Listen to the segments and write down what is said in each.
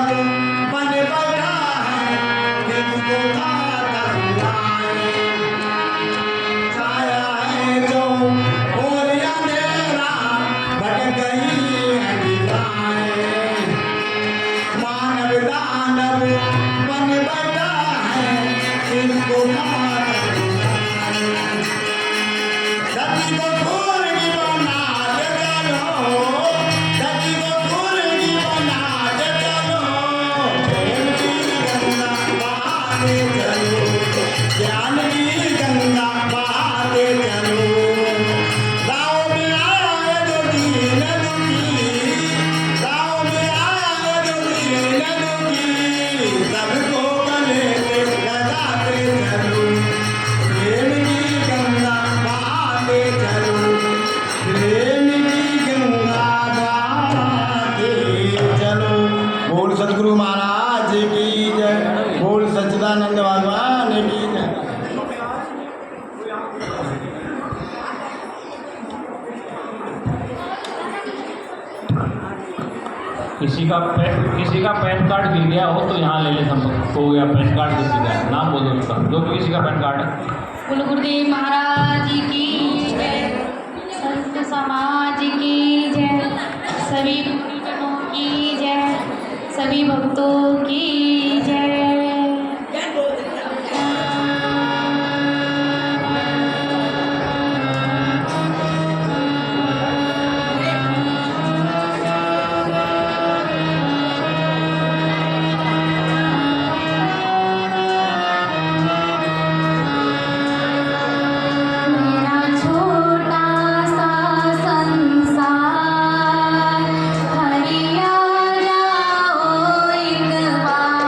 बन बैठा है किसको खाता सुनाए। छाया है जो और अंधेरा भटक गई है दिशाएं। मानव दानव बन बैठा है किसको खाता सुनाए। धरती को फूलनी बना दे चलो, धरती को फूलनी बना दे चलो, प्रेम की गंगा बहाते चलो, ज्ञान की गंगा बहाते चलो। गाँव में आया जो दीन दुखी, गाँव में आया जो दीन दुखी, सबको गले से लगाते चलो, प्रेम की गंगा बहाते चलो, प्रेम की गंगा बहाते चलो। बोल सतगुरु महाराज की जय, बोल सच्चिदानंद भगवान की जय। किसी का पैन कार्ड गिर गया हो तो यहाँ ले ले, हम हो गया पैन कार्ड किसी का, नाम बोलो उसका, जो भी किसी का पैन कार्ड है। बोलो गुरुदेव महाराज की जय, संत समाज की जय, सभी गुरुजनों की जय, सभी भक्तों की जय। मेरा छोटा सा संसार हरिया जाओ एक बार।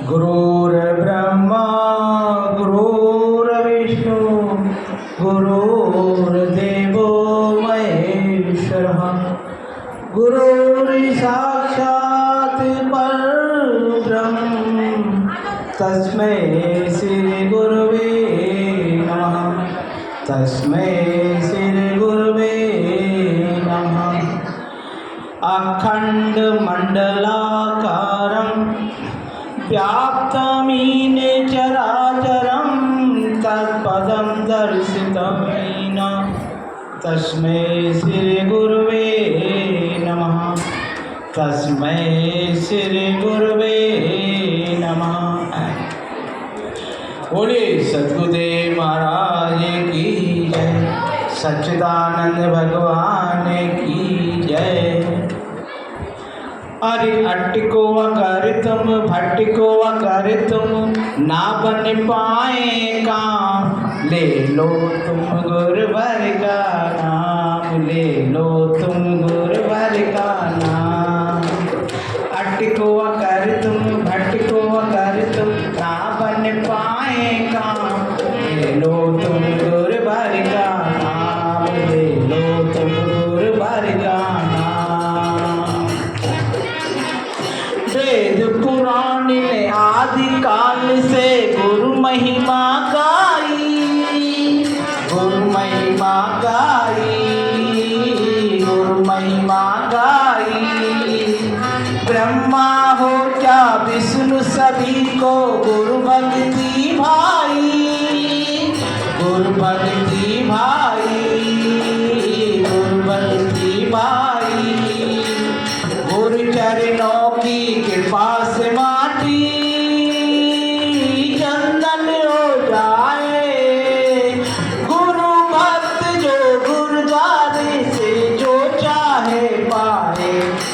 गुरुर्ब्रह्मा गुरुर्विष्णु गुरुर्देवो महेश्वरः गुरुर्साक्षात् परब्रह्म तस्मै श्री गुरुवे नमः तस्मै श्री गुरुवे नमः अखंड मंडलाकारं व्याप्तमीन चराचरं तत्पदं दर्शितं येन तस्मै श्री गुरुवे नमः तस्मै श्री गुरुवे नमः। बोलिए सद्गुरुदेव महाराज की जय, सच्चिदानंद भगवान की जय। अरे अटको अगर तुम भटको अगर तुम ना बन पाए काम, ले लो तुम गुरुवर का नाम, ले लो तुम गुरुवर का नाम। अटको अगर तुम भटको अगर तुम ना बन पाए काम, ले लो तुम गुरुवर का नाम, ले लो तुम गुरुवर का नाम। वेद पुराण ने आदि काल से गुरु महिमा गाई, गुरु महिमा गाई, गुरु महिमा गाई। ब्रह्मा हो क्या विष्णु सभी को गुरु भक्ति भाई, गुरु भक्ति भाई, गुरु भक्ति भाई। गुरु चरणों की कृपा से माटी चंदन हो जाए, गुरु भक्त जो गुरुद्वारे से जो चाहे पाए,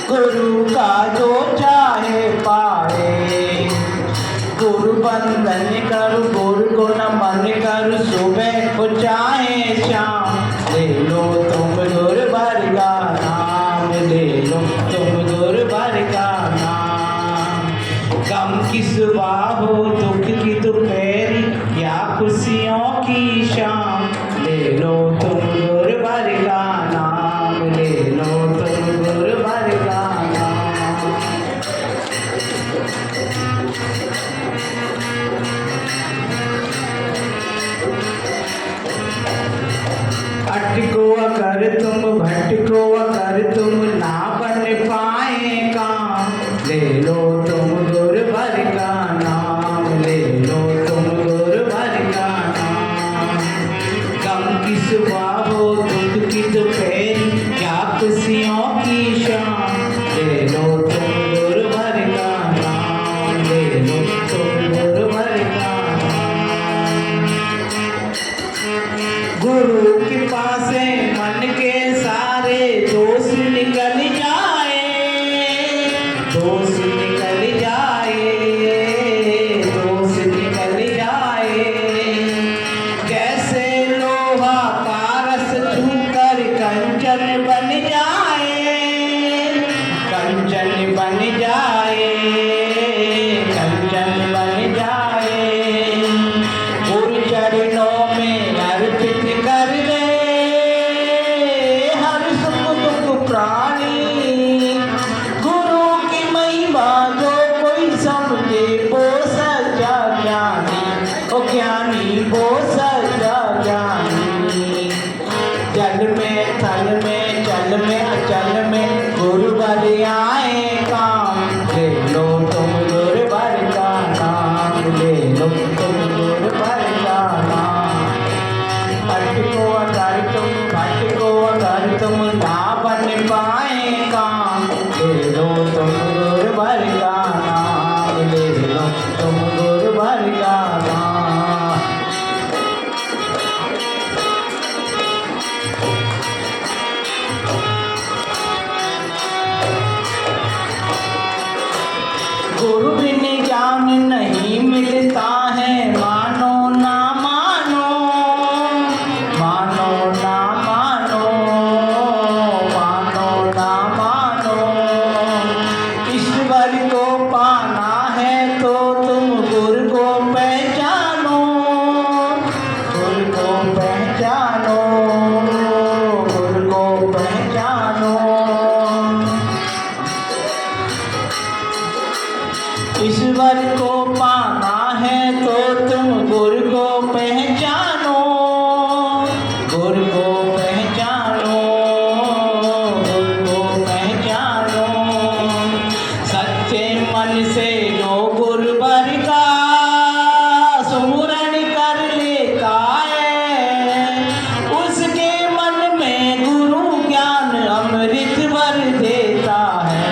गुरु का जो चाहे पाए। गुरु बंदन करो गुरु को नमन करो, सुबह को चाहे शाम, ले लो तुम गुरुवर का नाम, ले लो तुम गुरुवर का नाम। गम की सुबह हो दुख की दोपहरी या खुशियों की शाम, ले लो तुम गुरुवर का नाम, ले लो तुम गुरुवर का नाम। अटको अगर तुम भटको अगर तुम ना बन पाए काम, ले लो तुम गुरुवर का नाम, ले लो तुम गुरुवर का नाम। गम की सुबह हो दुख की दोपहरी या खुशियों की शाम, ले लो तुम गुरुवर का नाम, ले लो तुम गुरुवर का नाम। गुरु के पास मन के सारे दोष निकल जाए, दोष निकल जाए, दोष निकल जाए। कैसे लोहा पारस छूकर कंचन बन जाए, कंचन बन जाए, कंचन बन जाए। भर का नाम। गुरु बिन ज्ञान नहीं मिलता है, मानो ना मानो, मानो ना मानो, मानो ना मानो। ईश्वर को पाना है तो तुम गुरु को पहचानो, गुरु को पहचानो, गुरु को पहचानो। ईश्वर को पाना है तो तुम गुरु को पहचानो, गुरु को पहचानो, गुरु को पहचानो। सच्चे मन से जो गुरुवर का सुमिरन कर लेता है, उसके मन में गुरु ज्ञान अमृत भर देता है,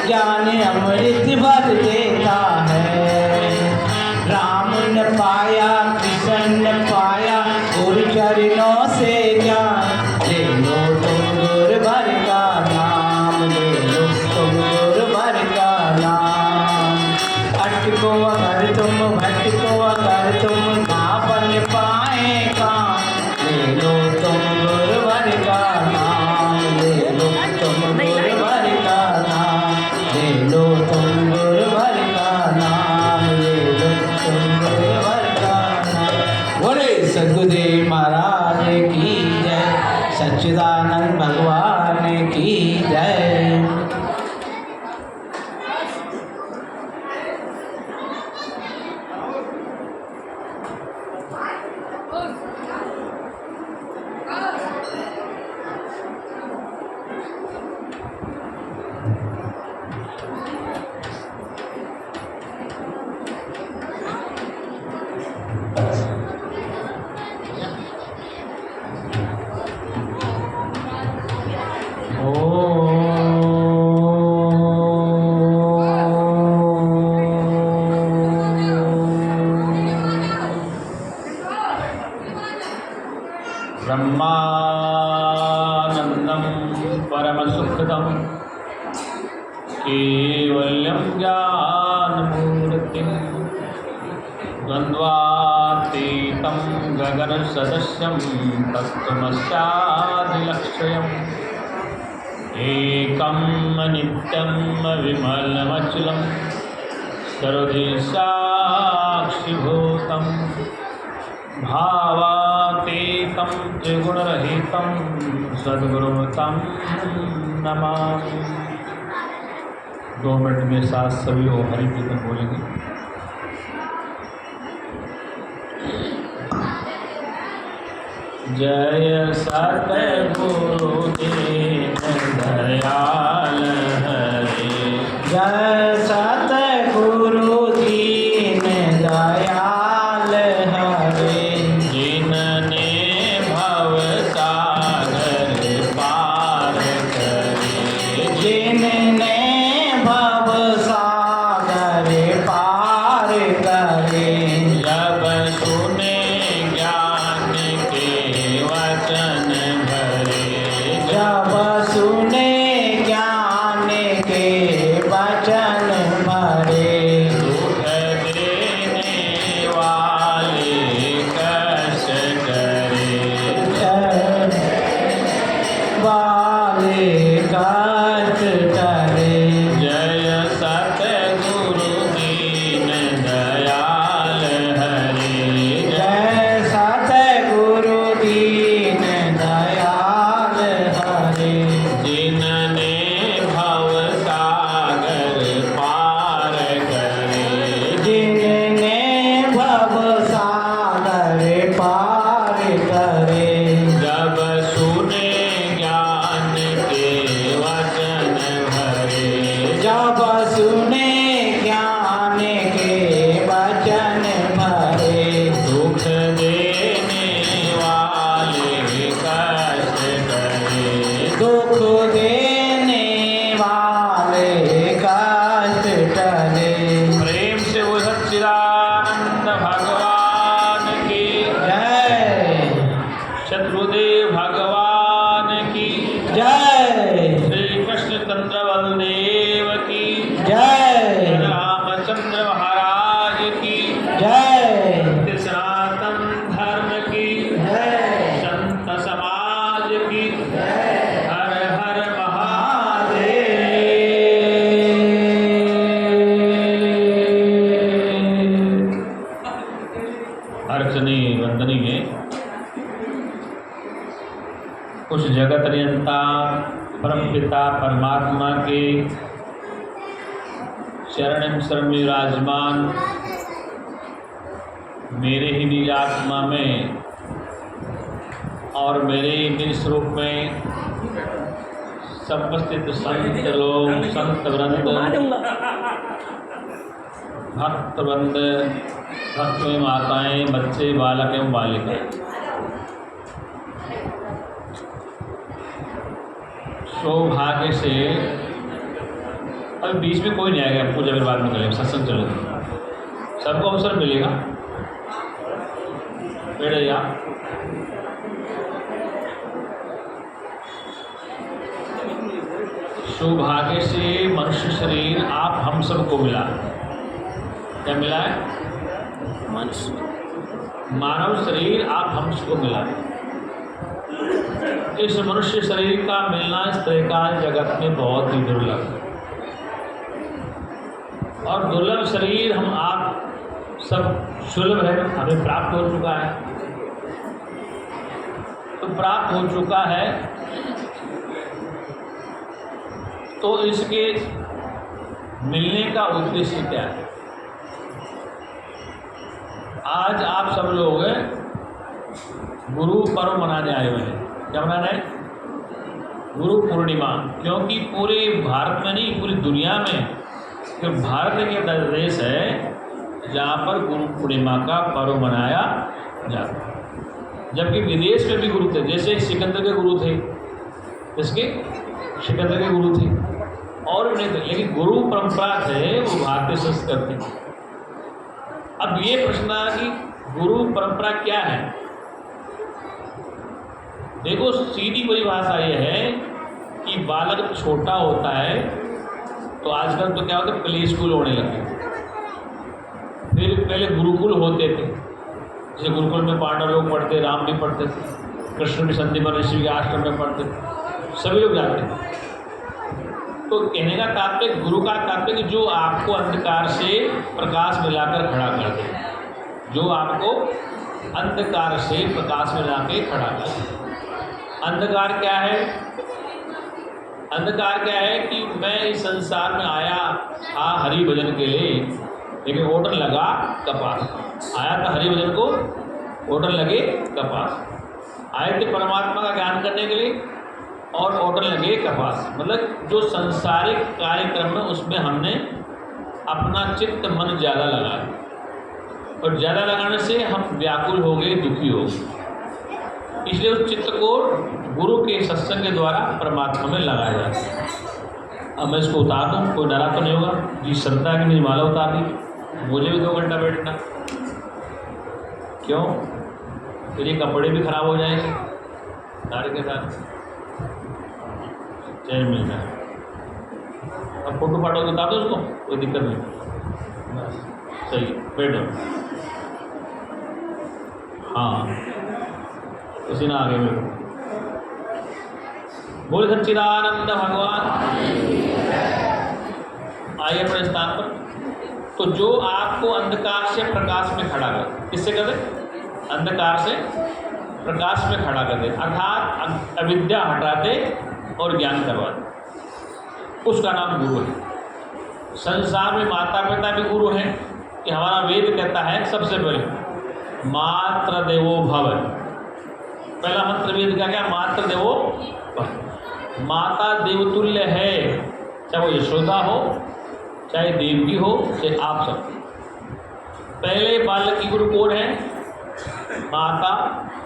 ज्ञान अमृत भर देता है। राम ने पाया, कृष्ण ने पाया, गुरु चरणों से ज्ञान। ले लो तुम गुरुवर का नाम, ले लो तुम गुरुवर का नाम। अटको अगर तुम, भटको अगर तुम, ना बन पाएगा। ले लो तुम गुरुवर का नाम, ले लो तुम गुरुवर का नाम, ले लो तुम गुरुवर का नाम, ले लो तुम गुरुवर का नाम। बोले सद्गुरुदेव महाराज की जय, सच्चिदानंद भगवान की जय। ब्रह्मानन्दं परमसुखदं केवल्यं ज्ञानमूर्तिं द्वन्द्वातीतं गगनसदृशं तत्त्वमस्यादिलक्ष्यम् एकं नित्यं विमलमचलं सर्वधि साक्षिभूतं भावातीतं त्रिगुणरहितं सद्गुरुं तं नमामि। 2 मिनट में साथ सभी वो हरि कीर्तन बोलेंगे। जय सतगुरु दीन दयाल हरे, जय सतगुरु दीन दयाल हरे। जिनने भव सागर पार करे, जिनने भव सागर पार करे। जब सुने ज्ञान के वचन भरे, जब सुने ज्ञान के वचन सच्चिदानंद भगवान की जय शत्रुदेव भगवान की जय श्री कृष्ण चंद्र बलदेव की जय रामचंद्र महाराज की जय सनातन धर्म की जय संत समाज की हर हर महादेव। अर्चनी वंदनी में कुछ जगत नियंता परम पिता परमात्मा के चरण शरण में विराजमान मेरे ही निज आत्मा में और मेरे निज स्वरूप में समस्थित संत लोग संत वृंद भक्त वृंद भक्त में माताएं बच्चे बालक एवं बालिकाएं सौभाग्य से अभी बीच में कोई नहीं आएगा पूजा के बाद में करेंगे सत्संग चलेगा सबको अवसर मिलेगा बैठिए सौभाग्य से मनुष्य शरीर आप हम सबको मिला क्या मिला है मानव शरीर आप हम सबको मिला इस मनुष्य शरीर का मिलना इस त्रैकाल जगत में बहुत ही दुर्लभ है और दुर्लभ शरीर हम आप सब सुलभ है हमें प्राप्त हो चुका है तो प्राप्त हो चुका है तो इसके मिलने का उद्देश्य क्या है। आज आप सब लोग गुरु पर्व मनाने आए हुए हैं। क्या मनाना है? गुरु पूर्णिमा। क्योंकि पूरे भारत में नहीं पूरी दुनिया में जो भारत के देश है जहाँ पर गुरु पूर्णिमा का पर्व मनाया जाता है। जबकि विदेश में भी गुरु थे, जैसे सिकंदर के गुरु थे, इसके सिकंदर के गुरु थे और नहीं थे, लेकिन गुरु परंपरा थे वो भारतीय संस्कृति। अब ये प्रश्न है कि गुरु परंपरा क्या है। देखो सीधी परिभाषा ये है कि बालक छोटा होता है तो आजकल तो क्या होता है प्ले स्कूल होने लगे, फिर पहले गुरुकुल होते थे, जैसे गुरुकुल में पांडव लोग पढ़ते, राम भी पढ़ते थे, कृष्ण भी संदीपन ऋषि के आश्रम में पढ़ते थे, सभी लोग जाते थे। तो कहने का तात्पर्य गुरु का तात्पर्य कि जो आपको अंधकार से प्रकाश में लाकर खड़ा कर दे, जो आपको अंधकार से प्रकाश में लाकर खड़ा कर दे। अंधकार क्या है? अंधकार क्या है कि मैं इस संसार में आया था हरि भजन के लिए, लेकिन होटल लगा कपास। आया था हरि भजन को, होटल लगे कपास। आए थे परमात्मा का ज्ञान करने के लिए और होटल लगे कपास। मतलब जो संसारिक कार्यक्रम में उसमें हमने अपना चित्त मन ज़्यादा लगाया और ज़्यादा लगाने से हम व्याकुल हो गए, दुखी हो गए। इसलिए उस चित्त को गुरु के सत्संग के द्वारा परमात्मा में लगाया जाता है। अब मैं इसको उतार दूँ, कोई डरा तो नहीं होगा? जी श्रद्धा की मेरी माला उतार दी, मुझे भी 2 घंटा बैठना क्यों? फिर ये कपड़े भी खराब हो जाएंगे सारे के साथ, चैन मिल जाए। अब फोटो फाटो बता दो उसको, कोई दिक्कत नहीं, बस सही बैठो। हाँ उसी ना आगे बैठो। बोल सच्चिदानंद भगवान। आइए अपने स्थान पर। तो जो आपको अंधकार से प्रकाश में खड़ा कर, किससे कर दे? अंधकार से प्रकाश में खड़ा कर दे, अर्थात अविद्या हटा दे और ज्ञान करवा दे, उसका नाम गुरु है। संसार में माता पिता भी गुरु हैं कि हमारा वेद कहता है सबसे पहले मात्र देवो भव। पहला मंत्र वेद का क्या? मात्र देवो भव। माता देवतुल्य है, चाहे वो यशोदा हो, चाहे देवकी हो, चाहे आप सब। पहले बालक की गुरु कौन है? माता।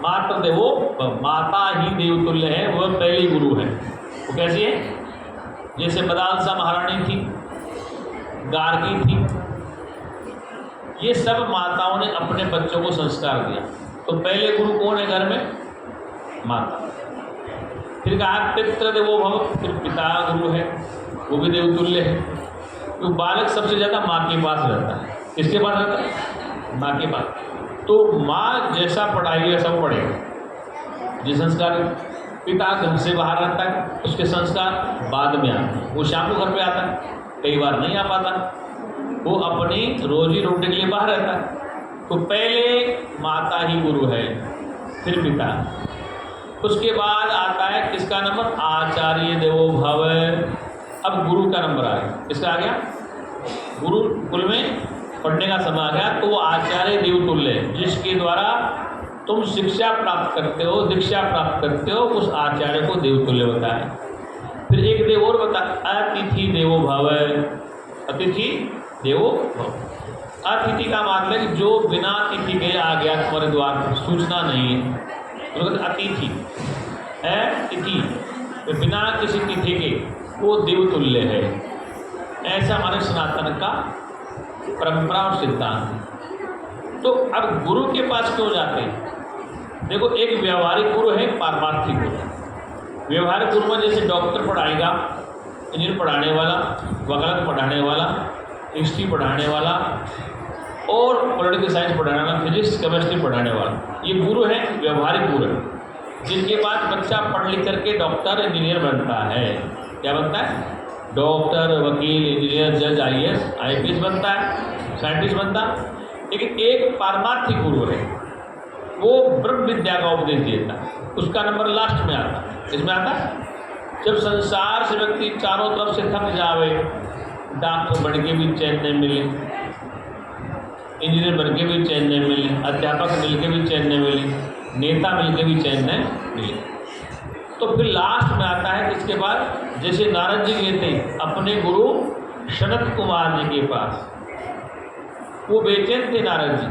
मात्र देवो भव, माता ही देवतुल्य है, वह पहली गुरु है। वो कैसी है? जैसे मदालसा महारानी थी, गार्गी थी, ये सब माताओं ने अपने बच्चों को संस्कार दिया। तो पहले गुरु कौन है घर में? माता। फिर कहा पितृ देवो भव, फिर पिता गुरु है, वो भी देवतुल्य है। तो बालक सबसे ज़्यादा माँ के पास रहता है। किसके पास रहता है? माँ के पास। तो माँ जैसा पढ़ाएगी वैसा वो पढ़ेगा। जिस संस्कार पिता घर से बाहर रहता है, उसके संस्कार बाद में आते हैं। वो शाम को घर पे आता है, कई बार नहीं आ पाता, वो अपनी रोजी रोटी के लिए बाहर रहता है। तो पहले माता ही गुरु है, फिर पिता, उसके बाद आता है किसका नंबर? आचार्य देवो भव। अब गुरु का नंबर आ गया। किसका आ गया? गुरु कुल में पढ़ने का समय आ गया, तो वो आचार्य देवतुल्य है, जिसके द्वारा तुम शिक्षा प्राप्त करते हो, दीक्षा प्राप्त करते हो, उस आचार्य को देवतुल्य बताया। फिर एक देव और बता, अतिथि देवो भव। अतिथि देवो भव। अतिथि का मतलब है कि जो बिना तिथि के आ गया तुम्हारे द्वार पर, सूचना नहीं है, तो अतिथि है। तिथि तो बिना किसी तिथि के वो देवतुल्य है। ऐसा हमारे सनातन का परंपरा और सिद्धांत है। तो अब गुरु के पास क्यों जाते हैं? देखो, एक व्यवहारिक गुरु है, पारमार्थिक गुरु। व्यवहारिक गुरु में जैसे डॉक्टर पढ़ाएगा, इंजीनियर पढ़ाने वाला, वकालत पढ़ाने वाला, हिस्ट्री पढ़ाने वाला और पॉलिटिकल साइंस पढ़ाने वाला, फिजिक्स केमिस्ट्री पढ़ाने वाला, ये गुरु है, व्यवहारिक गुरु है, जिनके बाद बच्चा पढ़ लिख करके डॉक्टर इंजीनियर बनता है। क्या बनता है? डॉक्टर, वकील, इंजीनियर, जज, IAS, IPS बनता है, साइंटिस्ट बनता है। लेकिन एक पारमार्थिक गुरु है, वो ब्रह्म विद्या का उपदेश देता है। उसका नंबर लास्ट में आता है। इसमें आता है जब संसार से व्यक्ति चारों तरफ से थक जावे, डॉक्टर बन के भी चैन नहीं मिले, इंजीनियर बन के भी चैन नहीं मिले, अध्यापक मिल के भी चैन नहीं मिले, नेता मिल के भी चैन नहीं मिले, तो फिर लास्ट में आता है इसके बाद, जैसे नारद जी गए थे अपने गुरु सनत कुमार जी के पास, वो बेचैन थे नारद जी।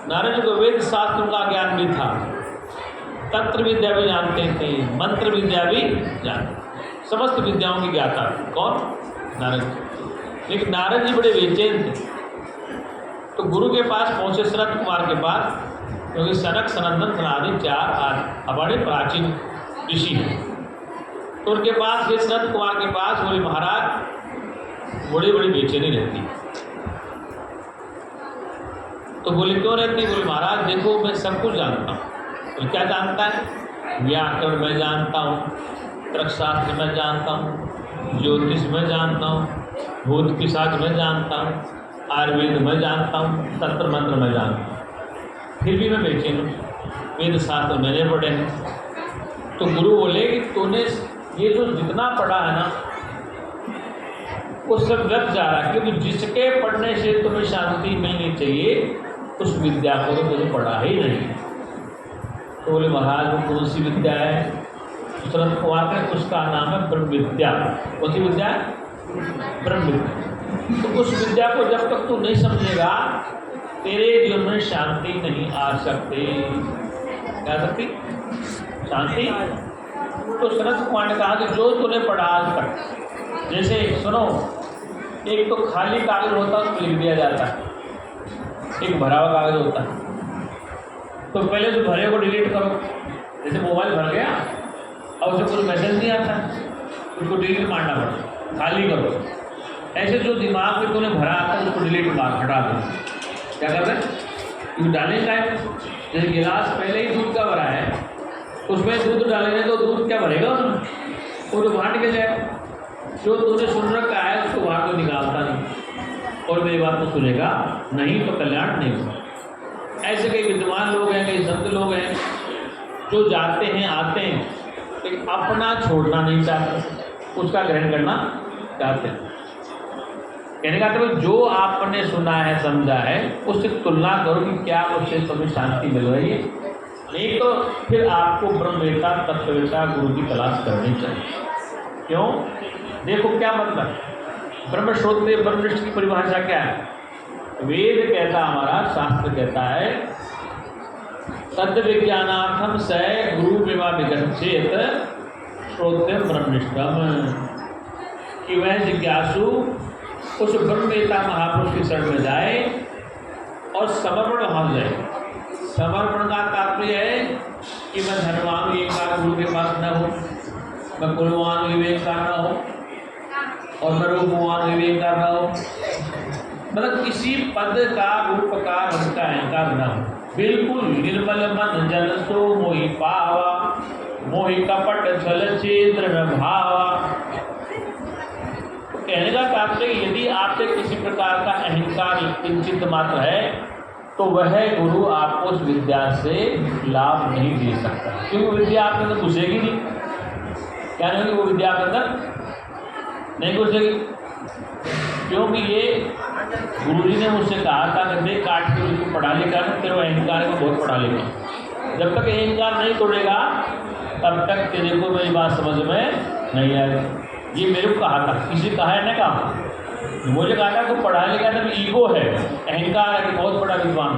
नारद जी को वेद शास्त्र का ज्ञान भी था, तंत्र विद्या भी जानते थे, मंत्र विद्या भी जानते, समस्त विद्याओं की ज्ञाता। कौन? नारद जी। लेकिन नारद जी बड़े बेचैन थे, तो गुरु के पास पहुँचे, सनत कुमार के पास, क्योंकि सनक, सनंदन, सनादि 4 बड़े प्राचीन ऋषि हैं। तो उनके पास ये सनत कुमार के पास बोले, महाराज बड़ी बड़ी बेचैनी रहती है। तो बोले क्यों रहती? बोले महाराज देखो, मैं सब कुछ जानता हूँ। तो क्या जानता है? व्याकरण मैं जानता हूँ, तर्कशास्त्र मैं जानता हूँ, ज्योतिष मैं जानता हूँ, भूत पिशाच मैं जानता हूँ, आयुर्वेद मैं जानता हूँ, तंत्र मंत्र मैं जानता हूँ, फिर भी मैं बेचैन हूँ, वेद शास्त्र मैंने पढ़े हैं। तो गुरु बोले कि तूने ये जो जितना पढ़ा है ना, वो सब व्यर्थ जा रहा है, क्योंकि जिसके पढ़ने से तुम्हें शांति मिलनी चाहिए उस विद्या को तो तुमने पढ़ा ही नहीं। तो बोले महाराज वो कौन सी विद्या है? सनत कुमार का उसका नाम है ब्रह्म विद्या। कौन सी विद्या है? ब्रह्म विद्या। तो उस विद्या को जब तक तू नहीं समझेगा, तेरे जीवन में शांति नहीं आ सकती। क्या सकती? शांति। तो सनत कुमार ने कहा कि जो तूने पढ़ा आज तक, जैसे सुनो, एक तो खाली कागज होता है उसको लिख दिया जाता है, एक भरा हुआ कागज होता है। तो पहले तो भरे को डिलीट करो, जैसे मोबाइल भर गया और उसे कोई मैसेज नहीं आता, उसको डिलीट मारना पड़ता, खाली करो। ऐसे जो दिमाग में तूने भरा आता है उसको डिलीट मार, हटा दो। क्या करते हैं? डालने टाइम, जैसे गिलास पहले ही दूध का भरा है, उसमें दूध डालेंगे तो दूध क्या भरेगा उसमें? वो तो बांट के जाए। जो तूने सुन रखा है उसको बाहर तो निकालता नहीं, और मेरी बात तो सुनेगा नहीं तो कल्याण नहीं होगा। ऐसे कई विद्वान लोग हैं, कई संत लोग हैं जो जाते हैं, आते हैं, लेकिन अपना छोड़ना नहीं चाहते, उसका ग्रहण करना चाहते हैं। कहने का मतलब जो आपने सुना है, समझा है, उससे तुलना करो कि क्या उससे तुम्हें शांति मिल रही है। नहीं तो फिर आपको ब्रह्मवेता, तत्ववेता गुरु की तलाश करनी चाहिए। क्यों? देखो क्या मतलब, ब्रह्मश्रोत्रिय ब्रह्मनिष्ठ की परिभाषा क्या है? वेद कहता, हमारा शास्त्र कहता है, तद विज्ञानार्थम स गुरु विवा विगच्छेत श्रोत्रम ब्रह्मनिष्ठम, कि वह जिज्ञासु उस ब्रह्मवेता महापुरुष की शरण में जाए और समर्पण भाव जाए। समर्पण का तात्पर्य है कि मैं धनवान विवेकवान गुरु के पास न हो, मैं कुलवान विवेकवान न हो और मैं रूपवान विवेकवान न हो, मतलब किसी पद का रूप का रंग का अहंकार न हो। बिल्कुल निर्मल मन जन सो मोहि पावा, मोहि कपट छल छिद्र न भावा। कहने का तात्पर्य यदि आपसे किसी प्रकार का अहंकार किंचित मात्र है तो वह गुरु आपको उस विद्या से लाभ नहीं दे सकता, क्योंकि वो विद्या आपके अंदर घुसेगी नहीं। क्या नहीं होगी वो विद्या आपके अंदर नहीं घुसेगी, क्योंकि ये गुरुजी ने मुझसे कहा था कि देख काट के उसको पढ़ा लिखा ना, तेरे अहंकार को बहुत पढ़ा लिखा। जब तक अहंकार नहीं तोड़ेगा तब तक तेरे को मेरी बात समझ में नहीं आएगी। ये मेरे को कहा था, किसी कहा है ना कहा, मुझे कहा था तो पढ़ा लिखा था, ईगो है, अहंकार है कि बहुत बड़ा विद्वान।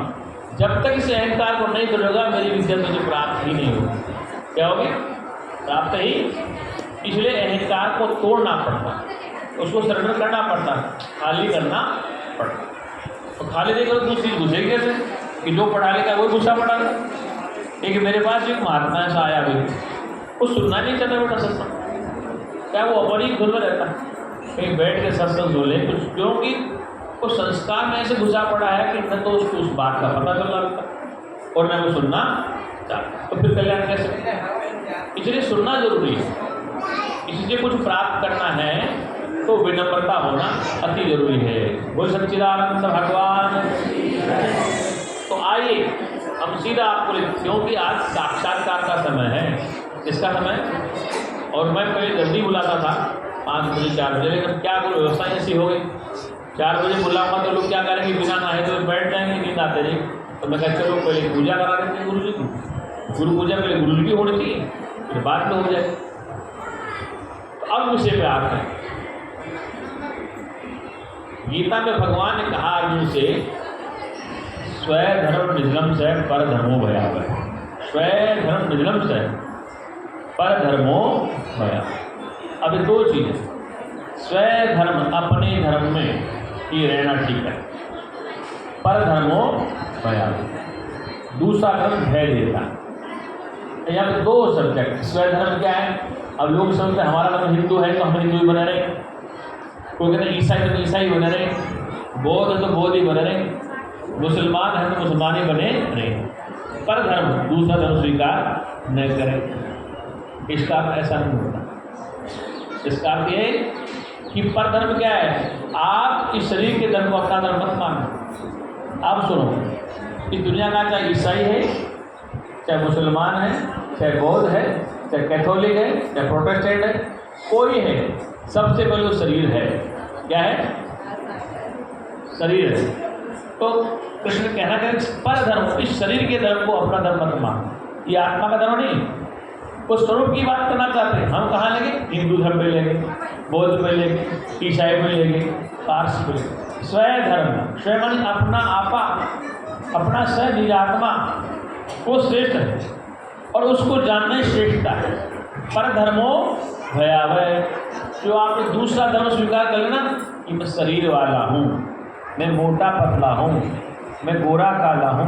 जब तक इस अहंकार को नहीं तोड़ेगा मेरी विद्या तुझे प्राप्त ही नहीं होगी। क्या होगी? प्राप्त ही। इसलिए अहंकार को तोड़ना पड़ता, उसको सरेंडर करना पड़ता, खाली करना पड़ता। तो खाली देकर दूसरी घुसेगी कैसे कि जो पढ़ा लिखा वो घुसा पड़ा। एक मेरे पास एक महात्मा ऐसा आया भी, वो सुनना नहीं चाहता बेटा सत्संग, क्या वो अपनी धुन में रहता, कहीं बैठ के सत्संग सुन ले कुछ, क्योंकि वो संस्कार में ऐसे घुसा पड़ा है कि न तो उसको उस बात का पता चल रहा और न वो सुनना चाहता। तो फिर कल्याण कैसे? इसलिए सुनना जरूरी है। इसलिए कुछ प्राप्त करना है तो विनम्रता होना अति जरूरी है। बोल सच्चिदानंद भगवान। तो आइए हम सीधा आपको, क्योंकि आज साक्षात्कार का समय है, इसका समय, और मैं पहले जल्दी बुलाता था 5 बजे 4 बजे, लेकिन क्या करूँ व्यवस्था ऐसी हो गई, 4 बजे बुलाऊंगा तो लोग क्या करेंगे, बिना नहाए तो बैठ जाएंगे, नींद आते नहीं। तो मैं कहते चलो पहले पूजा करा देते हैं गुरु जी की, गुरु पूजा पहले गुरु जी की होनी चाहिए, फिर बाद में हो जाए। तो अब विषय पे आते हैं। गीता में भगवान ने कहा अर्जुन से, स्वयं धर्म निजलम से पर धर्मो भयावह। स्वयं धर्म निजलम से पर धर्मो भयावह। अब 2 चीज़ें, स्वयं धर्म अपने धर्म में ही रहना ठीक है, पर धर्मो भयावह दूसरा धर्म भय देता। यहाँ पे 2 सब्जेक्ट। स्वयं धर्म क्या है? अब लोग समझते हैं हमारा धर्म हिंदू है तो हम हिंदू ही बने रहे, कोई कहते हैं ईसाई तो ईसाई बने रहे, बौद्ध है तो बौद्ध ही बने रहे, मुसलमान है तो मुसलमान ही बने रहे, पर धर्म दूसरा धर्म स्वीकार न करें। इसका अर्थ ऐसा नहीं होता। इसका अर्थ ये कि पर धर्म क्या है? आप इस शरीर के धर्म को अपना धर्म मत मानो। आप सुनो, इस दुनिया का चाहे ईसाई है, चाहे मुसलमान है, चाहे बौद्ध है, चाहे कैथोलिक है, चाहे प्रोटेस्टेंट है, कोई है, सबसे पहले वो शरीर है। क्या है? शरीर है। तो कृष्ण कहना है पर धर्म, इस शरीर के धर्म को अपना धर्म मत मानो। ये आत्मा का धर्म नहीं, वो स्वरूप की बात करना चाहते हैं। हम कहाँ लेंगे? हिंदू धर्म पे लेंगे, बौद्ध पे लेंगे, ईसाई पे लेंगे, पारसी पे लेंगे। स्वयं धर्म, स्वयं मानी अपना आपा, अपना स्वयं निजात्मा, वो श्रेष्ठ है और उसको जानना श्रेष्ठता है। पर धर्मो भयावह। जो आपने दूसरा धर्म स्वीकार कर लेना कि मैं शरीर वाला हूँ, मैं मोटा पतला हूँ, मैं गोरा काला हूँ,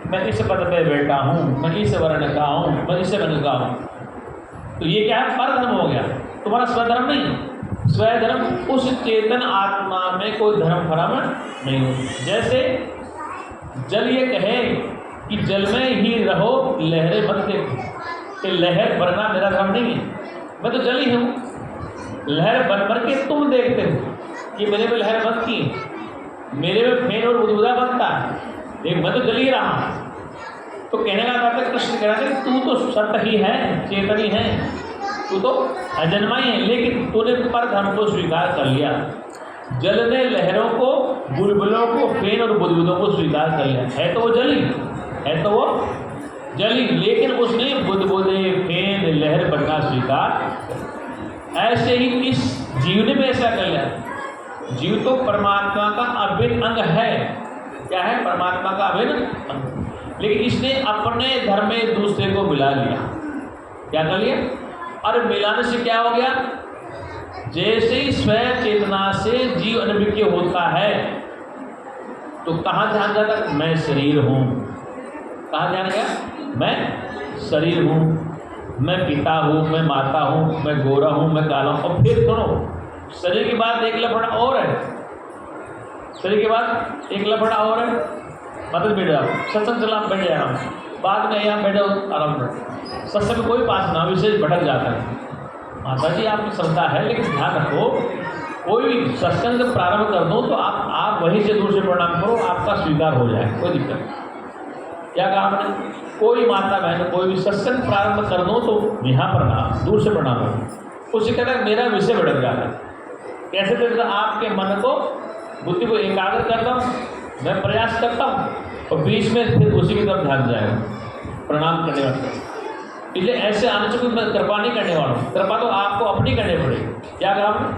मैं इस पद पे बैठा हूँ, मैं इस वर्ण का हूँ, मैं इस रंग का हूँ, तो ये क्या है? पर धर्म हो गया। तुम्हारा स्वधर्म नहीं। स्वधर्म उस चेतन आत्मा में कोई धर्म फर्म नहीं होता। जैसे जल ये कहे कि जल में ही रहो, लहरें मत देखो, कि लहर बनना मेरा धर्म नहीं है, मैं तो जल ही हूँ। लहर बन बन के तुम देखते हो कि मेरे में लहर बनती है, मेरे में फेन और बुदबुदा बनता है, लेकिन मैं तो जल ही रहा हूँ। तो कहने का बात है, कृष्ण कह रहा है तू तो सत्य ही है, चेतन ही है, तू तो अजन्मा ही है, लेकिन तूने पर धर्म को स्वीकार कर लिया। जल ने लहरों को, बुलबुलों को, फेन और बुदबुदों को स्वीकार कर लिया। है तो वो जल ही, है तो वो जल ही, लेकिन उसने बुदबुदे, फेन, लहर बनना स्वीकार। ऐसे ही इस जीव ने भी ऐसा कर लिया। जीव तो परमात्मा का अभिन्न अंग है। क्या है? परमात्मा का अभिन्न अंग, लेकिन इसने अपने धर्म में दूसरे को मिला लिया। क्या कर लिया? और मिलाने से क्या हो गया? जैसे ही स्वयं चेतना से जीव अनभिज्ञ होता है तो कहाँ ध्यान जाता? मैं शरीर हूँ। कहाँ ध्यान गया? मैं शरीर हूँ, मैं पिता हूँ, मैं माता हूँ, मैं गोरा हूँ, मैं काला हूँ। और फिर सुनो, शरीर के बाद एक लफड़ा और है, शरीर के बाद एक लफड़ा और है। मतलब बैठ जाओ, सत्संग चला बैठ जाए आराम से, बाद में यहाँ बैठो आराम से, सत्संग में कोई पास ना विशेष भटक जाता है। माता जी आपकी श्रद्धा है, लेकिन ध्यान रखो कोई भी सत्संग जब प्रारंभ कर दो तो आप वहीं से दूर से प्रणाम करो, आपका स्वीकार हो जाए, कोई दिक्कत नहीं। क्या कहा आपने? कोई माता बहन कोई भी सत्संग प्रारंभ कर दो तो यहाँ प्रणाम, दूर से प्रणाम करो। उसी कहता है मेरा विषय भटक जाता है। कैसे करता? आपके मन को, बुद्धि को एकाग्र करता हूँ, मैं प्रयास करता हूँ और बीच में फिर उसी की तरफ ध्यान जाएगा, प्रणाम करने वाला। इसलिए ऐसे आने से मैं कृपा नहीं करने वाला हूँ, कृपा तो आपको अपनी करनी पड़ेगी। क्या कहा?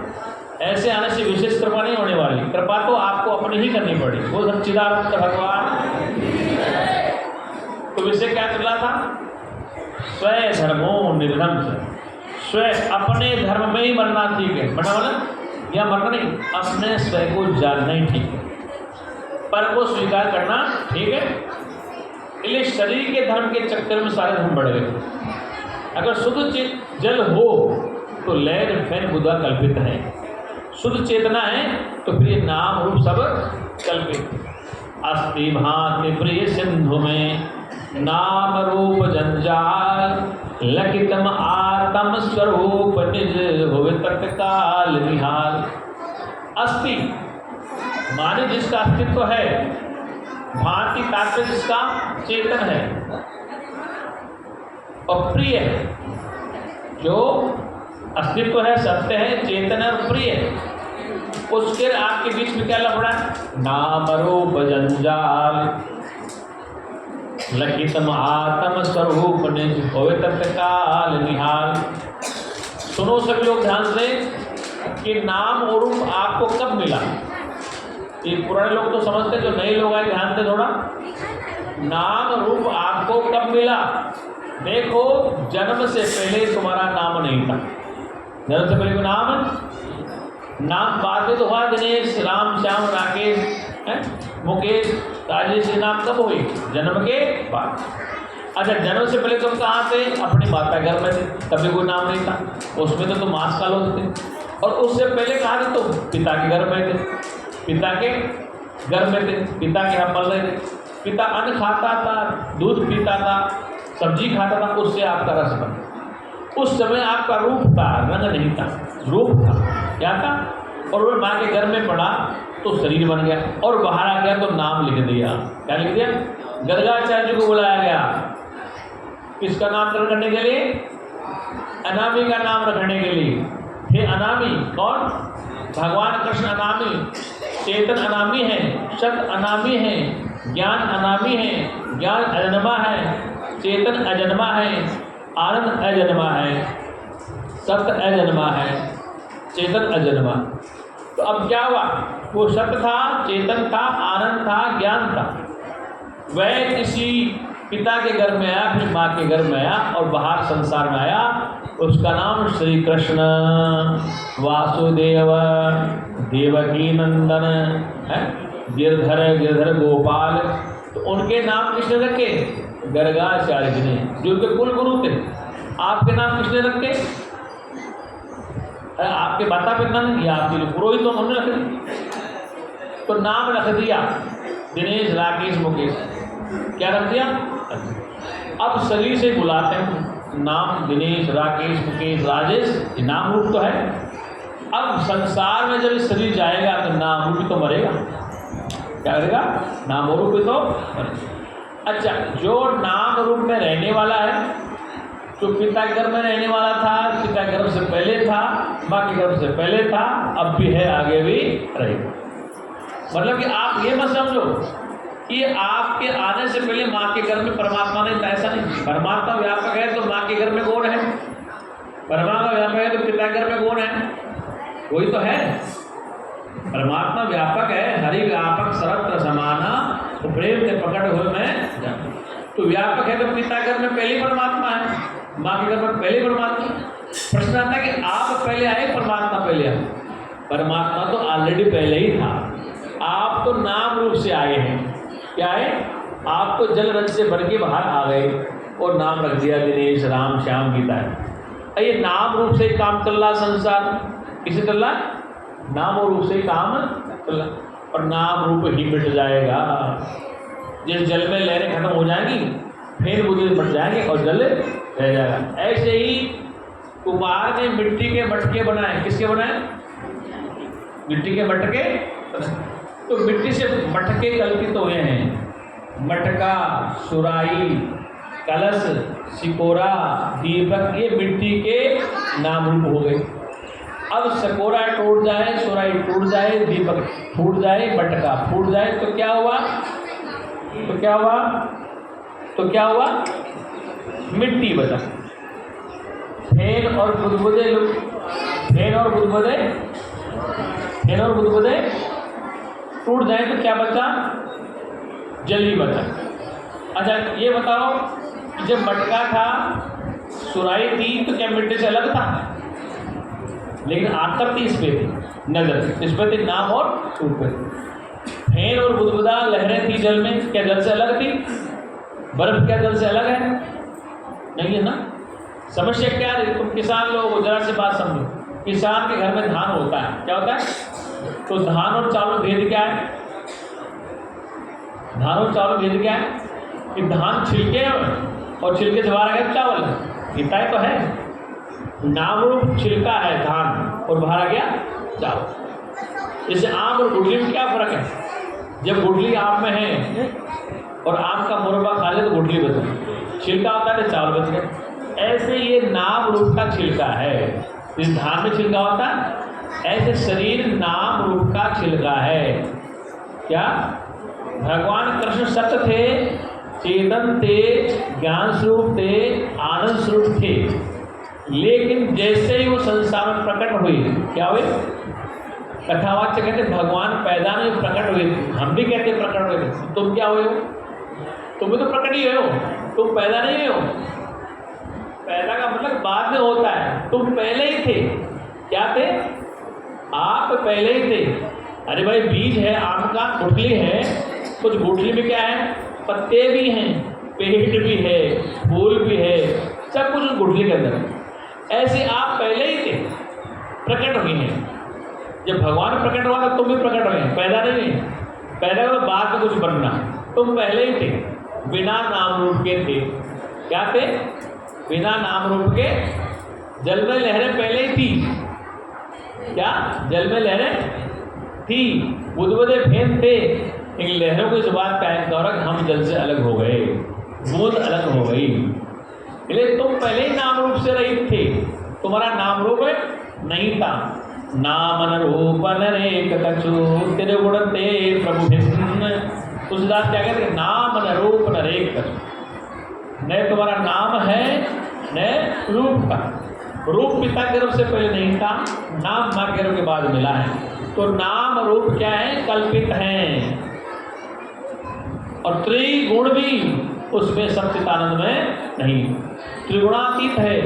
ऐसे आने से विशेष कृपा नहीं होने वाली, कृपा तो आपको अपनी ही करनी पड़ेगी। वो सच्चिदानंद भगवान। तो विषय क्या चल रहा था? स्वयं धर्मो निर्धर्म से, स्वयं अपने धर्म में ही मरना ठीक है। मरना मतलब या मरना नहीं, अपने स्वयं को जानना ही ठीक है, पर को स्वीकार करना ठीक है। इसलिए शरीर के धर्म के चक्कर में सारे धर्म बढ़ गए। अगर शुद्ध जल हो तो लैर फैन बुधा कल्पित है, शुद्ध चेतना है तो फिर ये नाम रूप सब कल्पित। अस्ति भांति प्रिय सिंधु में नाम रूप जंजाल, लखितम आत्म स्वरूप निज होवे तत्काल निहाल। अस्ति माने जिसका अस्तित्व है, भांति तात्पर्य जिसका चेतन है, और प्रिय जो अस्तित्व है, सत्य है, चेतन है और प्रिय है, उसके आपके बीच में क्या लफड़ा? नाम रूप जंजाल, लखितम आत्म स्वरूप निज होवे तत्काल निहाल। सुनो सभी लोग ध्यान से कि नाम और रूप आपको कब मिला? ये पुराने लोग तो समझते, जो नए लोग आए ध्यान से थोड़ा। नाम रूप आपको कब मिला? देखो, जन्म से पहले तुम्हारा नाम नहीं था। जन्म से पहले नाम बाद में तो हुआ, दिनेश, राम, श्याम, राकेश, मुकेश, राजेश, ये नाम कब हुई? जन्म के बाद। अच्छा, जन्म से पहले तुम कहाँ थे? अपनी माता घर में थे, तभी कोई नाम नहीं था, उसमें तो तुम मास काल होते थे। और उससे पहले कहाँ थे तुम? पिता के घर में थे, पिता के घर में थे, पिता के यहाँ पल रहे थे। पिता अन्न खाता था, दूध पीता था, सब्जी खाता था, उससे आपका रस बना। उस समय आपका रूप था, रंग नहीं था, रूप था। क्या था? और वो माँ के घर में पड़ा तो शरीर बन गया, और बाहर आ गया तो नाम लिख दिया। क्या लिख दिया? गर्गाचार्य जी को बुलाया गया, किसका नामकरण करने के लिए? अनामी का नाम रखने के लिए। हे अनामी कौन? भगवान कृष्ण अनामी, चेतन अनामी है, सत अनामी है, ज्ञान अनामी है, ज्ञान अजन्मा है, चेतन अजन्मा है, आनंद अजन्मा है, सत्य अजन्मा है, चेतन अजन्मा। तो अब क्या हुआ? वो सत्य था, चेतन था, आनंद था, ज्ञान था। वह किसी पिता के घर में आया, फिर माँ के घर में आया, और बाहर संसार में आया। उसका नाम श्री कृष्ण वासुदेव देवकी नंदन है, गिरधर गोपाल। तो उनके नाम किसने रखे? गर्गाचार्य जी ने, जो उनके कुल गुरु थे। आपके नाम किसने रखे? आपके माता पिता ने, या आपके पुरोहित तो हमने रख दिया। तो नाम रख दिया दिनेश, राकेश, मुकेश। क्या रख दिया? अब शरीर से बुलाते हैं नाम, दिनेश, राकेश, मुकेश, राजेश, ये नाम रूप तो है। अब संसार में जब शरीर जाएगा तो नाम रूप भी तो मरेगा। क्या करेगा? नाम रूप भी तो मरेगा। अच्छा, जो नाम रूप में रहने वाला है, जो पिता के घर में रहने वाला था, पिता के गर्भ से पहले था, माँ के गर्भ से पहले था, अब भी है, आगे भी रहेगा। मतलब कि आप ये मत समझो कि आपके आने से पहले माँ के घर में परमात्मा नहीं था, ऐसा नहीं। परमात्मा व्यापक है तो माँ के घर में कौन है? परमात्मा व्यापक है तो पिता के घर में कौन है? कोई तो है। परमात्मा व्यापक है, हरि व्यापक सर्वत्र समाना, तो प्रेम के पकड़ हुए मैं। तो व्यापक है तो पिता के घर में पहले परमात्मा है, माँ के घर में पहले परमात्मा। प्रश्न आता है कि आप पहले आए, परमात्मा पहले आए? परमात्मा तो ऑलरेडी पहले ही था। आप तो नाम रूप से आए हैं। क्या है? आप तो जल रज से भर के बाहर आ गए और नाम रख दिया दिनेश, राम, श्याम, गीता है। ये नाम रूप से ही काम चल रहा संसार। किसे चल रहा? नाम और रूप से ही काम चल रहा, और नाम रूप ही मिट जाएगा। जिस जल में लहरें खत्म हो जाएंगी फिर बुद्धि मिट जाएंगे और जल रह जाएगा। ऐसे ही कुमार ने मिट्टी के मटके बनाए। किसके बनाए? मिट्टी के मटके। तो मिट्टी से मटके कल्पित हुए हैं। मटका, सुराही, कलश, सिकोरा, दीपक, ये मिट्टी के नाम रूप हो गए। अब सिकोरा टूट जाए, सुराही टूट जाए, दीपक फूट जाए, मटका फूट जाए तो क्या हुआ? तो क्या हुआ? तो क्या हुआ? मिट्टी बचा। फेन और बुदबुदे फेन और बुदबुदे फेन और बुदबुदे टूट जाए तो क्या बचा? जल ही बचा। अच्छा ये बताओ, जब मटका था, सुराही थी, तो क्या मिट्टी से अलग था? लेकिन आकृति इस पे थी, नजर इस पे थी, नाम और रूप पे। फेन और बुदबुदा लहरें थी जल में, क्या जल से अलग थी? बर्फ क्या जल से अलग है? नहीं है ना। समस्या क्या है? तुम किसान लोग जरा से बात समझो। किसान के घर में धान होता है, क्या होता है? तो धान और चावल भेद क्या है? धान और चावल भेद क्या है? कि धान छिलके और छिलके से बाहर आ गया चावल, इतना ही तो है। नाम रूप छिलका है धान और बाहर आ गया चावल। जैसे आम और गुठली में क्या फर्क है? जब गुठली आम में है और आम का मुरब्बा खा ले तो गुठली बच गई, छिलका होता है तो चावल बच गए। ऐसे ये नाम रूप का छिलका है। इस धान में छिलका होता है, ऐसे शरीर नाम रूप का छिलका है। क्या? भगवान कृष्ण सत्य थे, चेतन थे, ज्ञान स्वरूप थे, आनंद स्वरूप थे। लेकिन जैसे ही वो संसार में प्रकट हुए, क्या हुए? कथावाच्य कहते भगवान पैदा में प्रकट हुए। हम भी कहते प्रकट हुए। तुम क्या हुए हो? तुम भी तो प्रकट ही हुए हो, तुम पैदा नहीं हुए हो। पैदा का मतलब बाद में होता है, तुम पहले ही थे। क्या थे? आप पहले ही थे। अरे भाई बीज है आम का, गुठली है, कुछ गुठली में क्या है? पत्ते भी हैं, पेड़ भी है, फूल भी है, सब कुछ उस गुठली के अंदर है। ऐसे आप पहले ही थे, प्रकट हुए हैं। जब भगवान प्रकट हुआ तो तुम भी प्रकट हुए हैं, पैदा नहीं है। पैदा का बाद में कुछ बनना, तुम पहले ही थे, बिना नाम रूप के थे। क्या थे? बिना नाम रूप के। जल में लहरें पहले ही थी। क्या? जल में लहरें थी, बुदबुदे फेन थे, लेकिन लहरों की इस बात का है गौरव, हम जल से अलग हो गए, बूंद अलग हो गई। इसलिए तुम पहले ही नाम रूप से रहित थे, तुम्हारा नाम रूप नहीं था। नाम रूप नरेक कछु तेरे गुण ते प्रभु भिन्न। तुलसीदास क्या कहते हैं? नाम रूप नरेक कछु। न तुम्हारा नाम है न रूप का। रूप पिता के रूप से पहले नहीं था, नाम माँ के रूप के बाद मिला है। तो नाम रूप क्या है? कल्पित हैं। और त्रिगुण भी उसमें सच्चिदानंद में नहीं, त्रिगुणातीत है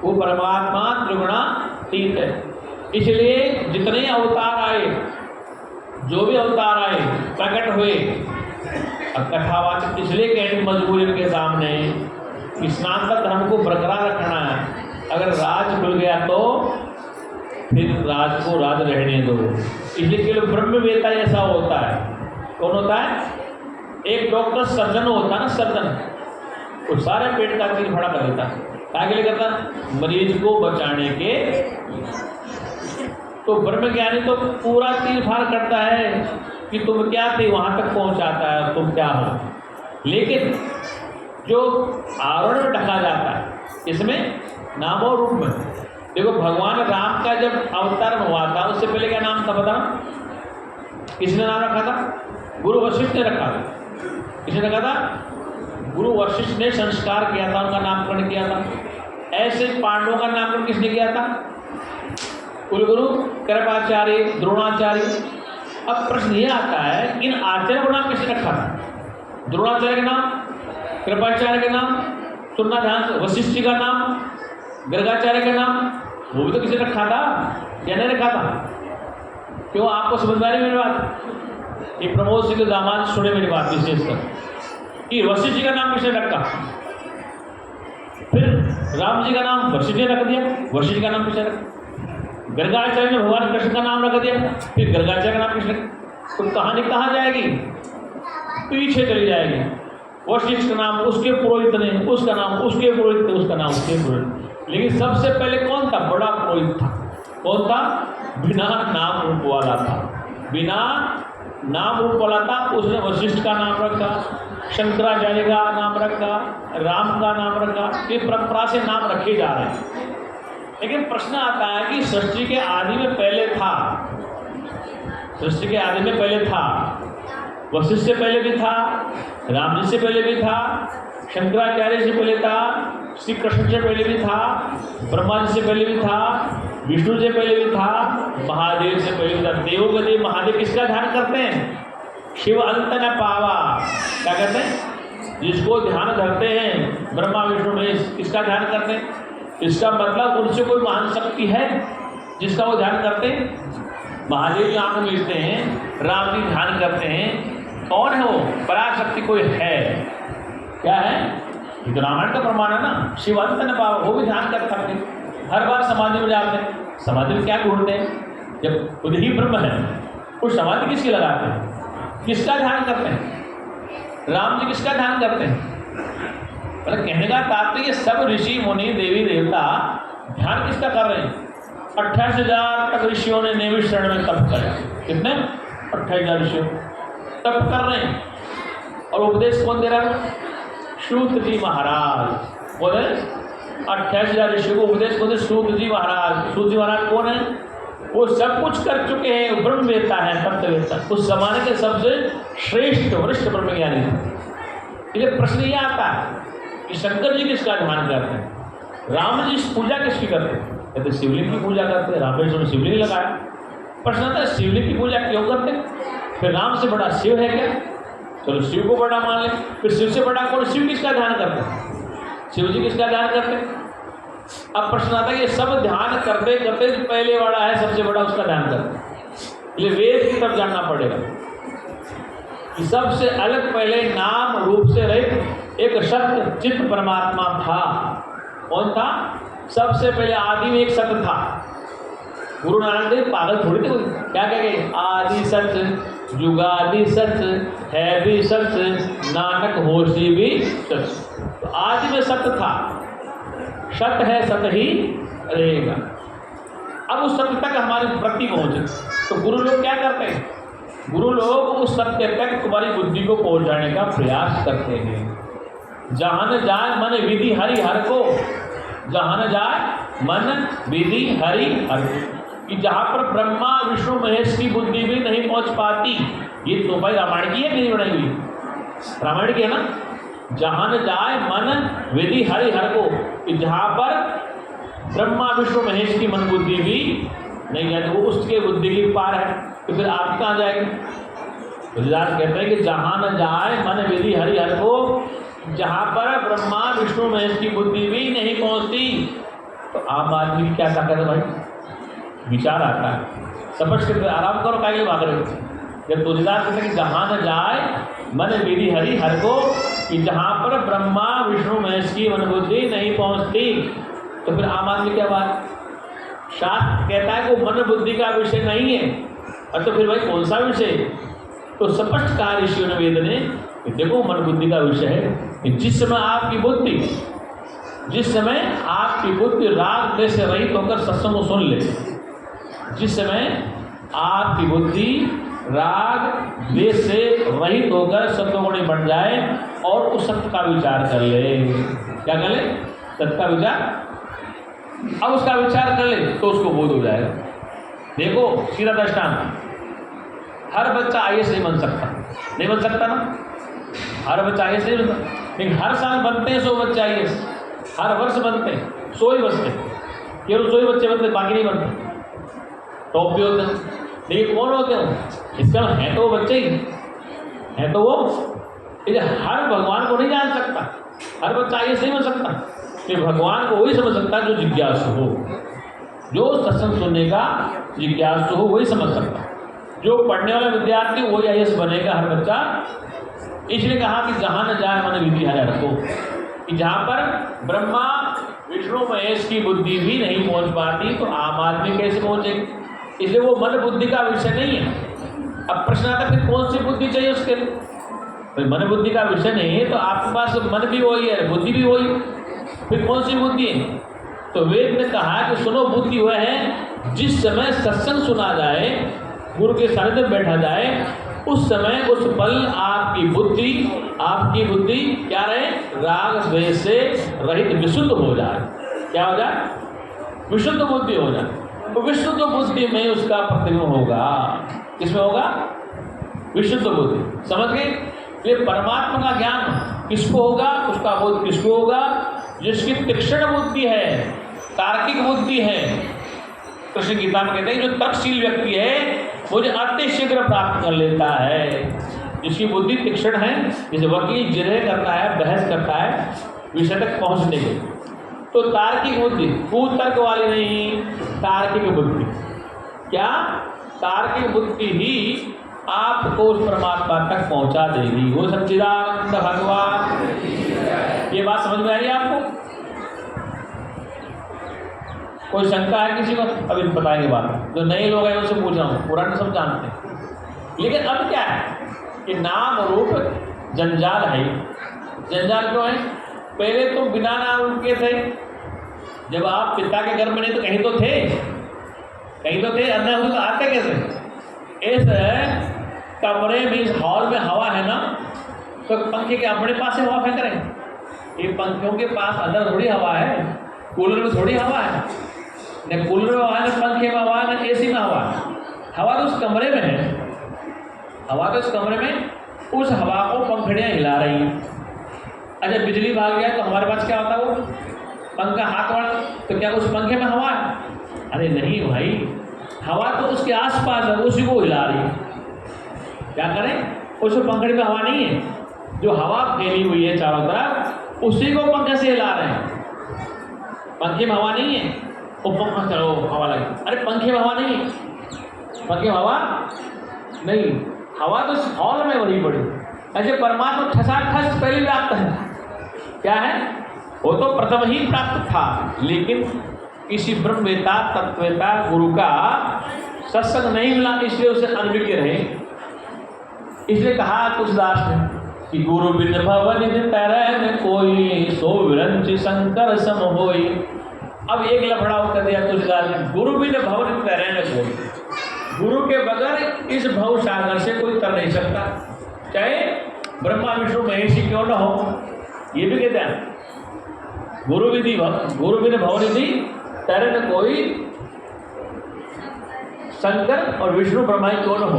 वो परमात्मा, त्रिगुणातीत है। इसलिए जितने अवतार आए, जो भी अवतार आए, प्रकट हुए। अब कथावाचक इसलिए कहने मजबूर इनके सामने स्नान का धर्म को बरकरार रखना है। अगर राज खुल गया तो फिर राज को राज रहने दो। इसलिए केवल ब्रह्मवेत्ता ऐसा होता है। कौन होता है? एक डॉक्टर सर्जन होता है ना, सर्जन, वो सारे पेट का चीज भड़ा कर देता है। क्या के लिए करता है? मरीज को बचाने के। तो ब्रह्मज्ञानी तो पूरा तीर फाड़ करता है कि तुम क्या थे, वहां तक पहुंचाता है तुम क्या हो। लेकिन जो आवरण में ढका जाता है, इसमें नाम और रूप में। देखो भगवान राम का जब अवतरण हुआ था, उससे पहले क्या नाम था पता ना? किसने नाम रखा था? गुरु वशिष्ठ ने रखा था। किसने रखा था? गुरु वशिष्ठ ने संस्कार किया था, उनका नामकरण किया था। ऐसे पांडवों का नामकरण किसने किया था? कुलगुरु कृपाचार्य, द्रोणाचार्य। अब प्रश्न ये आता है, इन आचार्य का नाम किसने रखा था? द्रोणाचार्य के नाम, कृपाचार्य के नाम, सुनना ध्यान से, वशिष्ठ जी का नाम, गर्गाचार्य का नाम, वो भी तो किसी ने रखा था या नहीं रखा था? क्यों आपको समझ में आ रही मेरी बात? ये प्रमोद सिंह के दामाद सुने मेरी बात विशेषकर कि वशिष्ठ जी का नाम किसने रखा? फिर राम जी का नाम वशिष्ठ जी ने रख दिया, वशिष्ठ जी का नाम किसने रखा? गर्गाचार्य ने भगवान कृष्ण का नाम रख दिया, फिर गर्गाचार्य का नाम किसने? तो कहानी कहाँ जाएगी? पीछे चली जाएगी। वशिष्ठ का नाम उसके पुरोहित ने, उसका नाम उसके पुरोहित ने, उसका नाम उसके पुरोहित। लेकिन सबसे पहले कौन था? बड़ा पुरोहित था। कौन था? बिना नाम रूप वाला था, बिना नाम रूप वाला था। उसने वशिष्ठ का नाम रखा, शंकराचार्य का नाम रखा, राम का नाम रखा। ये परंपरा से नाम रखे जा रहे हैं। लेकिन प्रश्न आता है कि सृष्टि के आदि में पहले था, सृष्टि के आदि में पहले था, वशिष्ठ से पहले भी था, राम जी से पहले भी था, शंकराचार्य से पहले था, श्री कृष्ण से पहले भी था, ब्रह्मा जी से पहले भी था, विष्णु से पहले भी था, महादेव से पहले भी था। देवों के देव महादेव किसका ध्यान करते हैं? शिव अंत न पावा। क्या कहते हैं? जिसको ध्यान करते हैं ब्रह्मा विष्णु महेश, किसका ध्यान करते हैं? इसका मतलब उनसे कोई महान शक्ति है जिसका वो ध्यान करते हैं? महादेव जी आंख मिलते हैं, राम जी ध्यान करते हैं। कौन है वो? पराशक्ति कोई है। क्या है? ये तो रामायण का प्रमाण है ना। शिव अंत न पावा, वो भी ध्यान कर सकते हैं। हर बार समाधि में जाते हैं, समाधि में क्या ढूंढते हैं? जब खुद ही ब्रह्म है, कुछ समाधि किसकी लगाते हैं? किसका ध्यान करते हैं? राम जी किसका ध्यान करते हैं? मतलब कहने का तात्पर्य सब ऋषि मुनि देवी देवता ध्यान किसका कर रहे हैं? 28,000 तक ऋषियों ने नैमिषारण्य में तप किया। कितने? 28,000 ऋषियों तप कर रहे हैं। और उपदेश कौन दे रहा है? सूत जी महाराज। बोले 28,000 ऋषियों को उपदेश कौन दे? सूत जी महाराज। सूत जी महाराज कौन है? वो सब कुछ कर चुके हैं, ब्रह्मवेत्ता है, तत्ववेत्ता, उस जमाने के सबसे श्रेष्ठ वरिष्ठ ब्रह्मज्ञानी है। इसलिए प्रश्न ये आता है कि शंकर जी किसका ध्यान करते हैं? राम जी पूजा किसकी करते हैं? कहते शिवलिंग की पूजा करते हैं। रामेश्वर ने शिवलिंग लगाया। प्रश्न आता है शिवलिंग की पूजा क्यों करते हैं? फिर राम से बड़ा शिव है क्या? चलो शिव को बड़ा मान ले। फिर शिव से बड़ा कौन? शिव किसका ध्यान करते हैं? शिव जी किसका ध्यान करते हैं? अब प्रश्न आता है कि सब ध्यान करते करते पहले वाला है सबसे बड़ा, उसका ध्यान करते हैं। इसलिए वेद की तरफ जानना पड़ेगा कि सबसे अलग पहले नाम रूप से रहित एक सत्य चित्त परमात्मा था। कौन था? सबसे पहले आदि में एक सत्य था। गुरु नानक देव पागल थोड़ी थे कोई। क्या कह गए? आदि सत्य, जुगादि सत्य, है भी सत्य, नानक होशी भी सत्य। तो आदि में सत्य था, सत्य है, सत्य ही रहेगा। अब उस सत्य तक हमारी वृत्ति पहुंचे तो गुरु लोग क्या करते हैं? गुरु लोग उस सत्य तक तुम्हारी बुद्धि को पहुंचाने का प्रयास करते हैं। जहाँ न जाए मन विधि हरि हर को, जहाँ न जाए मन विधि हरि हर को। कि जहाँ पर ब्रह्मा विष्णु महेश की बुद्धि भी नहीं पहुँच पाती। ये तो भाई रामायण की है, मेरी बनाई हुई रामायण की है ना। जहाँ न जाए मन विधि हरि हर को, कि जहाँ पर ब्रह्मा विष्णु महेश की मन बुद्धि भी नहीं है, तो वो उसके बुद्धि की पार है। तो फिर आप कहाँ जाएंगे? तुलसीदास कहते हैं कि जहाँ न जाए मन विधि हरि हर को, जहाँ पर ब्रह्मा विष्णु महेश की बुद्धि भी नहीं पहुँचती। तो आम आदमी की क्या ताकत है भाई? विचार आता है, समझ के आराम करो, क्या भाग रहे हो? जब तुलसीदास कहते हैं कि जहाँ न जाए मन विधि हरि हर को, कि जहाँ पर ब्रह्मा विष्णु महेश की मन बुद्धि नहीं पहुँचती, तो फिर आम आदमी क्या बात? शास्त्र कहता है कि वो मन बुद्धि का विषय नहीं है। और तो फिर भाई कौन सा विषय? तो स्पष्ट कहा ऋषियों ने, वेद ने, कि देखो मन बुद्धि का विषय है कि जिस समय आपकी बुद्धि राग द्वेष से रहित होकर सत्संग को सुन ले, जिस समय आपकी बुद्धि राग द्वेष से रहित होकर सत्वगुणी बन जाए और उस सत्य का विचार कर ले। क्या कर ले? सत्य का विचार। अब उसका विचार कर ले तो उसको बोध हो जाएगा। देखो सीधा दृष्टांत, हर बच्चा IAS नहीं बन सकता ना। हर बच्चा IAS नहीं बनता, लेकिन हर साल बनते हैं 100 बच्चे IAS। हर वर्ष बनते हैं 100 ही बचते, केवल 100 ही बच्चे बनते, बाकी नहीं बनते। टॉप भी होते हैं, लेकिन कौन होते हैं? इसका है तो वो बच्चे ही है, तो वो हर भगवान को नहीं जान सकता। हर बच्चा IAS नहीं बन सकता। कि भगवान को वही समझ सकता जो जिज्ञासु हो, जो सत्संग सुनने का जिज्ञासु हो, वही समझ सकता। जो पढ़ने वाला विद्यार्थी वही IAS बनेगा हर बच्चा। इसलिए कहा कि जहाँ न जाए मन विधि हर को, कि जहाँ पर ब्रह्मा विष्णु महेश की बुद्धि भी नहीं पहुँच पाती तो आम आदमी कैसे पहुँचेगी। इसलिए वो मन बुद्धि का विषय नहीं है। अब प्रश्न आता है फिर कौन सी बुद्धि चाहिए उसके लिए। भाई मन बुद्धि का विषय नहीं है तो आपके पास मन भी वही है, बुद्धि भी वही, फिर कौन सी बुद्धि है। तो वेद ने कहा कि सुनो बुद्धि वह है जिस समय सत्संग सुना जाए, गुरु के सानिध्य में बैठा जाए, उस समय उस पल आपकी बुद्धि क्या रहे, राग द्वेष से रहित विशुद्ध हो जाए। क्या हो जाए, विशुद्ध बुद्धि हो जाए। तो विशुद्ध बुद्धि में उसका प्रतिबिंब होगा। किसमें होगा, विशुद्ध बुद्धि। समझ गए। ये परमात्मा का ज्ञान किसको होगा, उसका बोध किसको होगा, जिसकी तीक्ष्ण बुद्धि है, तार्किक बुद्धि है। कृष्ण गीता में कहते हैं जो तर्कशील व्यक्ति है वो जो अति शीघ्र प्राप्त कर लेता है, जिसकी बुद्धि तीक्ष्ण है, जिसे वकील जिरह करता है, बहस करता है विषय तक पहुंचने के। तो तार्किक बुद्धि, कुतर्क वाली नहीं, तार्किक बुद्धि। क्या, तार्किक बुद्धि ही आपको उस परमात्मा तक पहुंचा देगी। वो सच्चिदानंद भगवान। ये बात समझ में आ रही है आपको? कोई शंका है किसी को? अभी बताएंगे बात। जो नए लोग हैं उनसे पूछ रहा हूँ, पुराने सब जानते हैं। लेकिन अब क्या है कि नाम रूप जंजाल है। जंजाल क्यों है? पहले तो बिना नाम रूप के थे। जब आप पिता के घर में नहीं तो कहीं तो थे, अन्य हो तो आते कैसे? इस कमरे में, इस हॉल में हवा है ना, तो पंखे के अपने पास से हवा फेंक रहे हैं। ये पंखों के पास अंदर थोड़ी हवा है, कूलर में थोड़ी हवा है। न कूलर में हवा है, न पंखे में हवा है, न AC में हवा है। हवा तो उस कमरे में है, हवा तो उस कमरे में, उस हवा को पंखड़ियाँ हिला रही हैं। अच्छा बिजली भाग गया तो हमारे पास क्या होता है? वो पंखा हाथ वाला, तो क्या उस पंखे में हवा है? अरे नहीं भाई, हवा तो उसके आसपास है, उसी को हिला रही है। क्या करें, उस पंखड़ी में हवा नहीं है, जो हवा फैली हुई है चारों तरफ उसी को पंखे से हिला रहे हैं। पंखे में हवा नहीं है, वो पंखा चलो हवा लगी। अरे पंखे में हवा नहीं है, पंखे में हवा नहीं, हवा तो हॉल में वही पड़ी। ऐसे परमात्मा ठसाठस पहले व्याप्त है। क्या है? वो तो प्रथम ही प्राप्त था, लेकिन किसी ब्रह्मवेता तत्ववेता गुरु का सत्संग नहीं मिला, इसलिए उसे अनभिज्ञ रहे। इसलिए कहा तुलसीदास ने कि गुरु बिन भवन तरह कोई, सो विरंच शंकर सम होई। अब एक लफड़ा कर दिया तुलसीदास ने, गुरु बिन भवन तरह कोई, गुरु के बगैर इस भव सागर से कोई तर नहीं सकता, चाहे ब्रह्मा विष्णु महेश ही क्यों न हो। ये भी कहते हैं गुरु बिन भवन निधि तरह न कोई, शंकर और विष्णु ब्रह्मा ही क्यों न हो।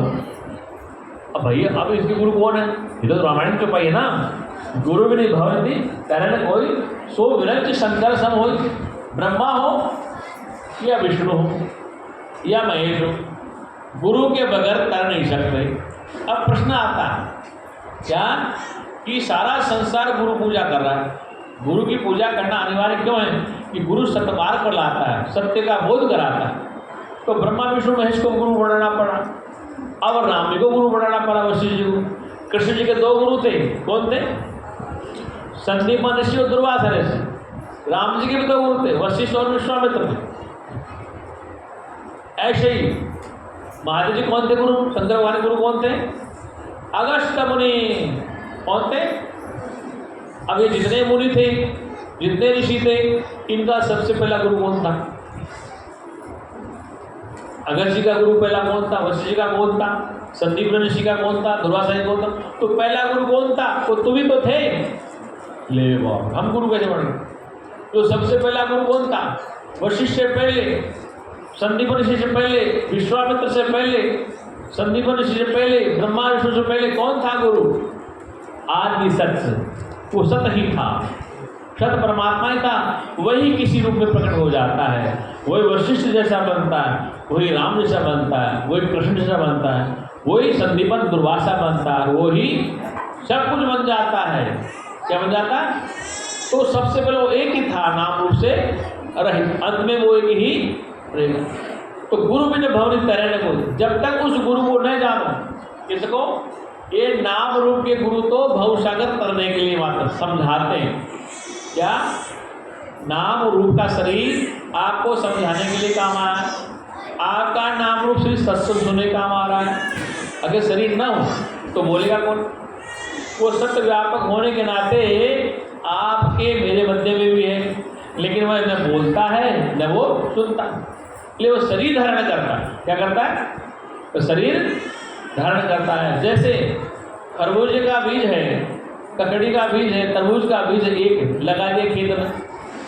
अब भैया अब इसके गुरु कौन है? ये तो रामायण के पाई है ना। गुरु भी नहीं भवन थी तरह न कोई, सो विरंच शंकर सम हो। ब्रह्मा हो या विष्णु हो या महेश हो, गुरु के बगैर तर नहीं सकते। अब प्रश्न आता है क्या कि सारा संसार गुरु पूजा कर रहा है, गुरु की पूजा करना अनिवार्य क्यों है? कि गुरु सत्य मार्ग पर लाता है, सत्य का बोध कराता है। तो ब्रह्मा विष्णु महेश को गुरु बनाना पड़ा, अब राम जी को गुरु बनाना पड़ा, वशिष्ठ जी को। कृष्ण जी के दो गुरु थे, कौन थे? संदीप ऋषि और दुर्वासा ऋषि। राम जी के भी दो गुरु थे, वशिष्ठ और विश्वामित्र थे। ऐसे ही महादेव जी कौन थे गुरु? शंकर भगवान गुरु कौन थे? अगस्त मुनि। कौन थे? अब ये जितने मुनि थे, जितने ऋषि थे, इनका सबसे पहला गुरु कौन था? अगस्त जी का गुरु पहला कौन था? वशिष्ठ जी का कौन था? संदीप ऋषि का कौन था? दुर्वासा जी कौन था? तो पहला गुरु कौन था? वो तुम ही तो थे। ले वाह, हम गुरु कैसे बने? तो सबसे पहला गुरु कौन था? वशिष्ठ से पहले, संदीप ऋषि से पहले, विश्वामित्र से पहले, संदीप ऋषि से पहले, ब्रह्मा विष्णु से पहले कौन था गुरु? आदि सत्य, वो सत्य ही था, सत्य परमात्मा ही था। वही किसी रूप में प्रकट हो जाता है, वही वशिष्ठ जैसा बनता है, वही राम जैसा बनता है, वही कृष्ण जैसा बनता है, वही संदीपन दुर्वासा बनता है, वही सब कुछ बन जाता है। क्या बन जाता है? तो सबसे पहले वो एक ही था, नाम रूप से रहित, अंत में वो एक ही रहेगा। तो गुरु बिन भवनि तरै न कोई, जब तक उस गुरु को न जानो, किसको? ये नाम रूप के गुरु तो भवसागर तरने के लिए मात्र समझाते हैं। क्या? नाम रूप का शरीर आपको समझाने के लिए काम आया है। आपका नाम रूप शरीर सत्संग सुनने काम आ रहा है। अगर शरीर ना हो तो बोलेगा कौन? वो सत्य व्यापक होने के नाते आपके मेरे मध्य में भी है, लेकिन वह न बोलता है न वो सुनता, इसलिए वो शरीर धारण करता है। क्या करता है? तो शरीर धारण करता है। जैसे खरबूजे का बीज है, ककड़ी का बीज है, तरबूज का बीज है, एक लगा दिया खेत में,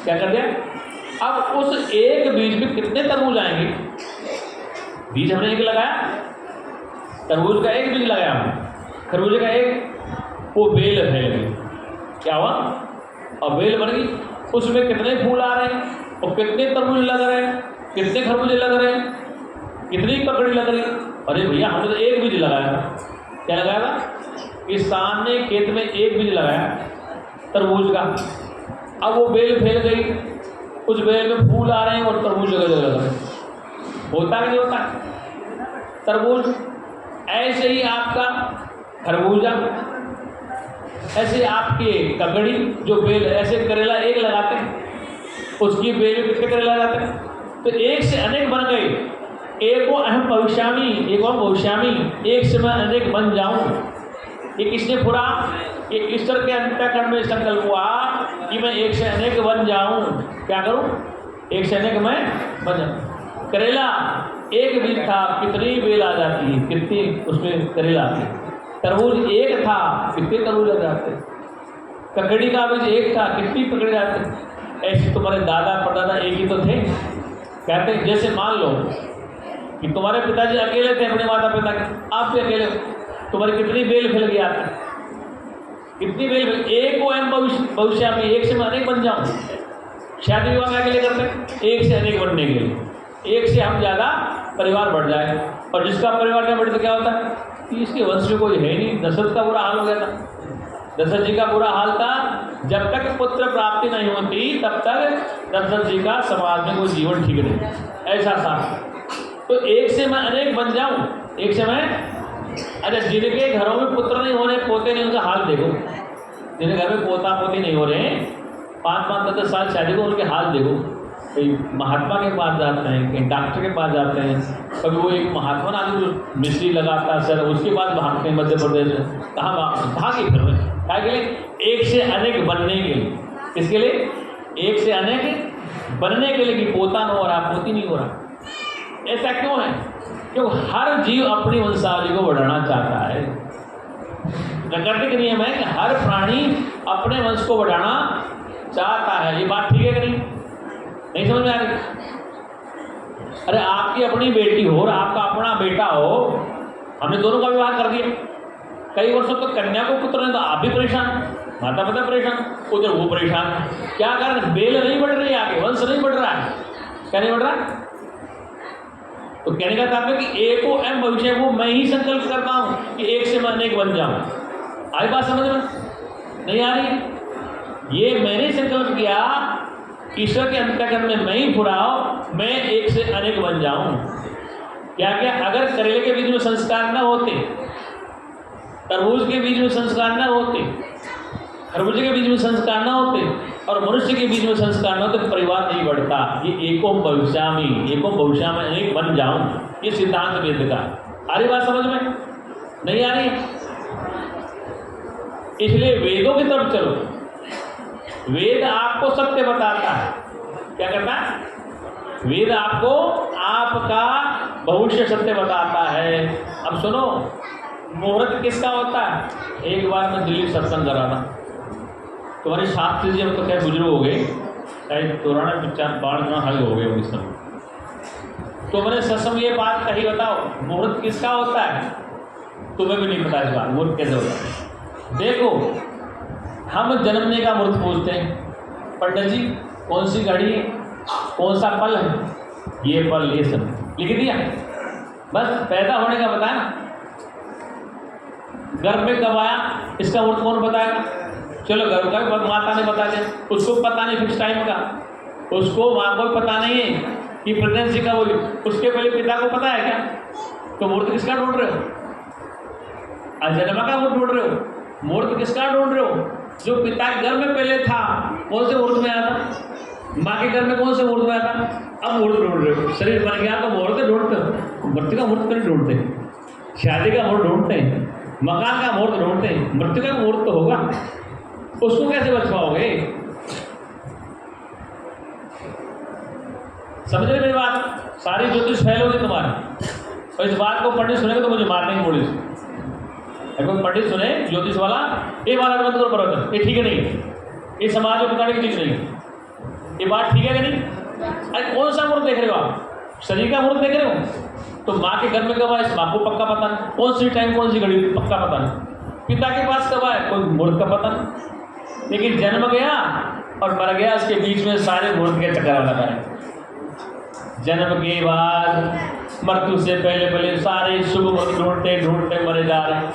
क्या कर दिया? अब उस एक बीज में कितने तरबूज आएंगे? बीज हमने एक लगाया, तरबूज का एक बीज लगाया हमने, खरबूजे का एक, वो बेल फैल गई, क्या हुआ? और बेल बन गई, उसमें कितने फूल आ रहे हैं और कितने तरबूज लग रहे हैं, कितने खरबूजे लग रहे हैं, कितनी ककड़ी लग रही? अरे भैया हमने तो एक बीज लगाया था। क्या लगाया था? इस सामने खेत में एक बीज लगाया तरबूज का, अब वो बेल फैल गई, उस बेल में फूल आ रहे हैं और तरबूज जगह जगह लग रहे हैं। होता कि नहीं होता? तरबूज ऐसे ही आपका खरबूजा, ऐसे आपके ककड़ी जो बेल, ऐसे करेला एक लगाते हैं, उसकी बेल में कितने करेला लगाते हैं? तो एक से अनेक बन गए। एक को अहम भविष्यामी, एक और भविष्यामी, एक से मैं अनेक बन जाऊं। ये किसने पूरा? ये ईश्वर के अंतःकरण में संकल्प हुआ कि मैं एक से अनेक बन जाऊं। क्या करूं? एक से अनेक मैं बन जाऊं। करेला एक बीज था, कितनी बेल आ जाती है, कितनी उसमें करेला आते। तरबूज एक था, कितने तरबूज आ जाते। ककड़ी का बीज एक था, कितनी ककड़ी आते। ऐसे तुम्हारे दादा परदादा एक ही तो थे। कहते हैं जैसे मान लो कि तुम्हारे पिताजी अकेले थे अपने माता पिता के, आप भी अकेले हो, तुम्हारी कितनी बेल फैल गई आपकी, कितनी बेल फैल। एक को एम भविष्य में, एक से मैं अनेक बन जाऊँ। शादी विवाह में के लिए करते हैं, एक से अनेक बनने के लिए, एक से हम ज़्यादा परिवार बढ़ जाए। और जिसका परिवार नहीं बढ़े तो क्या होता है कि इसके वंश में कोई है नहीं। दशरथ का बुरा हाल हो गया था। दशरथ जी का बुरा हाल था, जब तक पुत्र प्राप्ति नहीं होती तब तक दशरथ जी का समाज में कोई जीवन ठीक नहीं, ऐसा था। तो एक से मैं अनेक बन जाऊं, एक से मैं, अरे जिनके घरों में पुत्र नहीं हो रहे, पोते नहीं, उनका हाल देखो। जिनके घर में पोता पोती नहीं हो रहे, 5-5 10 साल शादी को, उनके हाल देखो। कहीं महात्मा के पास जाते हैं, कहीं डॉक्टर के पास जाते हैं, कभी वो एक महात्मा ना जो मिस्त्री लगाता सर, उसके पास भागते हैं मध्य प्रदेश में। कहाँ की फिर क्या के लिए? एक से अनेक बनने के लिए। किसके लिए? एक से अनेक बनने के लिए, कि पोता न हो रहा, पोती नहीं हो रहा। ऐसा क्यों है? क्योंकि हर जीव अपनी वंशावली को बढ़ाना चाहता है। प्राकृतिक नियम है कि हर प्राणी अपने वंश को बढ़ाना चाहता है। ये बात ठीक है कि नहीं समझ में आ रही? अरे आपकी अपनी बेटी हो और आपका अपना बेटा हो, हमने दोनों का विवाह कर दिया, कई वर्षों तक कन्या को पुत्र नहीं, तो आप भी परेशान, माता पिता परेशान, उधर वो परेशान। क्या कारण? बेल नहीं बढ़ रही है, आगे वंश नहीं बढ़ रहा है। क्या नहीं बढ़ रहा? तो कहने का तात्पर्य कि एक को एम भविष्य, वो मैं ही संकल्प करता हूँ कि एक से मैं अनेक बन जाऊँ। आई बात समझ में नहीं आ रही? ये मैंने संकल्प किया, ईश्वर के अंतःकरण में मैं ही फुराओ, मैं एक से अनेक बन जाऊँ। क्या क्या? अगर करेले के बीज में संस्कार न होते, तरबूज के बीज में संस्कार न होते, खरबूजे के बीज में संस्कार न होते और मनुष्य के बीज में संस्कार न होते, तो परिवार नहीं बढ़ता। ये एको भविष्यामी, एको भविष्य में अनेक बन जाऊं, ये सिद्धांत वेद का। आ रही बात समझ में नहीं आ रही? इसलिए वेदों की तरफ चलो। वेद आपको सत्य बताता है। क्या करता है? वेद आपको आपका भविष्य सत्य बताता है। अब सुनो, मुहूर्त किसका होता है? एक बार मैं दिल्ली सत्संग करा था, तुम्हारे शास्त्री जी अब तो क्या बुजुर्ग हो गए, शायद 94-92 हल हो गए उस समय। तो मैंने सत्संग ये बात कही, बताओ मुहूर्त किसका होता है? तुम्हें भी नहीं पता इस बात, मुहूर्त कैसे होता है? देखो, हम जन्मने का मुहूर्त पूछते हैं, पंडित जी कौन सी घड़ी है, कौन सा पल है, ये पल ये सब लिख दिया, बस पैदा होने का बताया ना। गर्भ में कब आया इसका मुहूर्त कौन बताएगा? चलो गर्भ का माता ने बता दिया, उसको पता नहीं फिक्स टाइम का, उसको माँ को पता नहीं है कि प्रेगनेंसी का बोली, उसके पहले पिता को पता है क्या? तो मूर्त किसका ढूंढ रहे हो? अजन्मा का मूर्त ढूंढ रहे हो? मूर्त किसका ढूंढ रहे हो? जो पिता के घर में पहले था, कौन से मूर्त में आया था? माँ के घर में कौन से मूर्त में आया था? अब मूर्त ढूंढ रहे हो। शरीर बन गया तो मूर्त ढूंढते हो, मृत्यु का मूर्त नहीं ढूंढते, शादी का मूर्त ढूंढते हैं, मकान का मूर्त ढूंढते हैं, मृत्यु का मूर्त तो होगा, उसको कैसे बच पाओगे? समझ रहे मेरी बात? सारी ज्योतिष फैल होगी तुम्हारी, और इस बात को पंडित सुनेगा तो मुझे मार देंगे पुलिस। कोई पंडित सुने ज्योतिष वाला, ये बात बंद करो बराबर, ये ठीक है नहीं, ये समाज में बताने की चीज नहीं, ये बात ठीक है कि नहीं? अरे कौन सा मूर्त देख रहे हो आप? शरीर का मूर्त देख रहे हो? तो माँ के घर में कब आए, इस माँ को पक्का पता नहीं, कौन सी टाइम कौन सी घड़ी पक्का पता नहीं, पिता के पास कब आए कोई मूर्त का पता नहीं, लेकिन जन्म गया और मर गया, इसके बीच में सारे मूर्त के चक्कर लगा रहे। जन्म के बाद मृत्यु से पहले पहले सारे शुभ मूर्त ढूंढते ढूंढते मरे जा रहे हैं।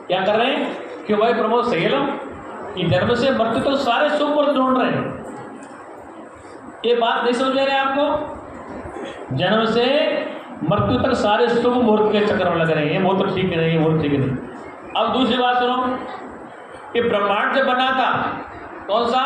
क्या कर रहे हैं? क्यों भाई प्रमोद सही लो कि जन्म से मृत्यु तो सारे शुभ मूर्त ढूंढ रहे हैं। ये बात नहीं समझ रहे आपको? जन्म से मृत्यु तक सारे शुभ मुहूर्त के चक्कर में लग रहे हैं, ये मुहूर्त ठीक है नहीं, ये मुहूर्त ठीक है नहीं। अब दूसरी बात सुनो कि ब्रह्मांड जब बना था, कौन सा?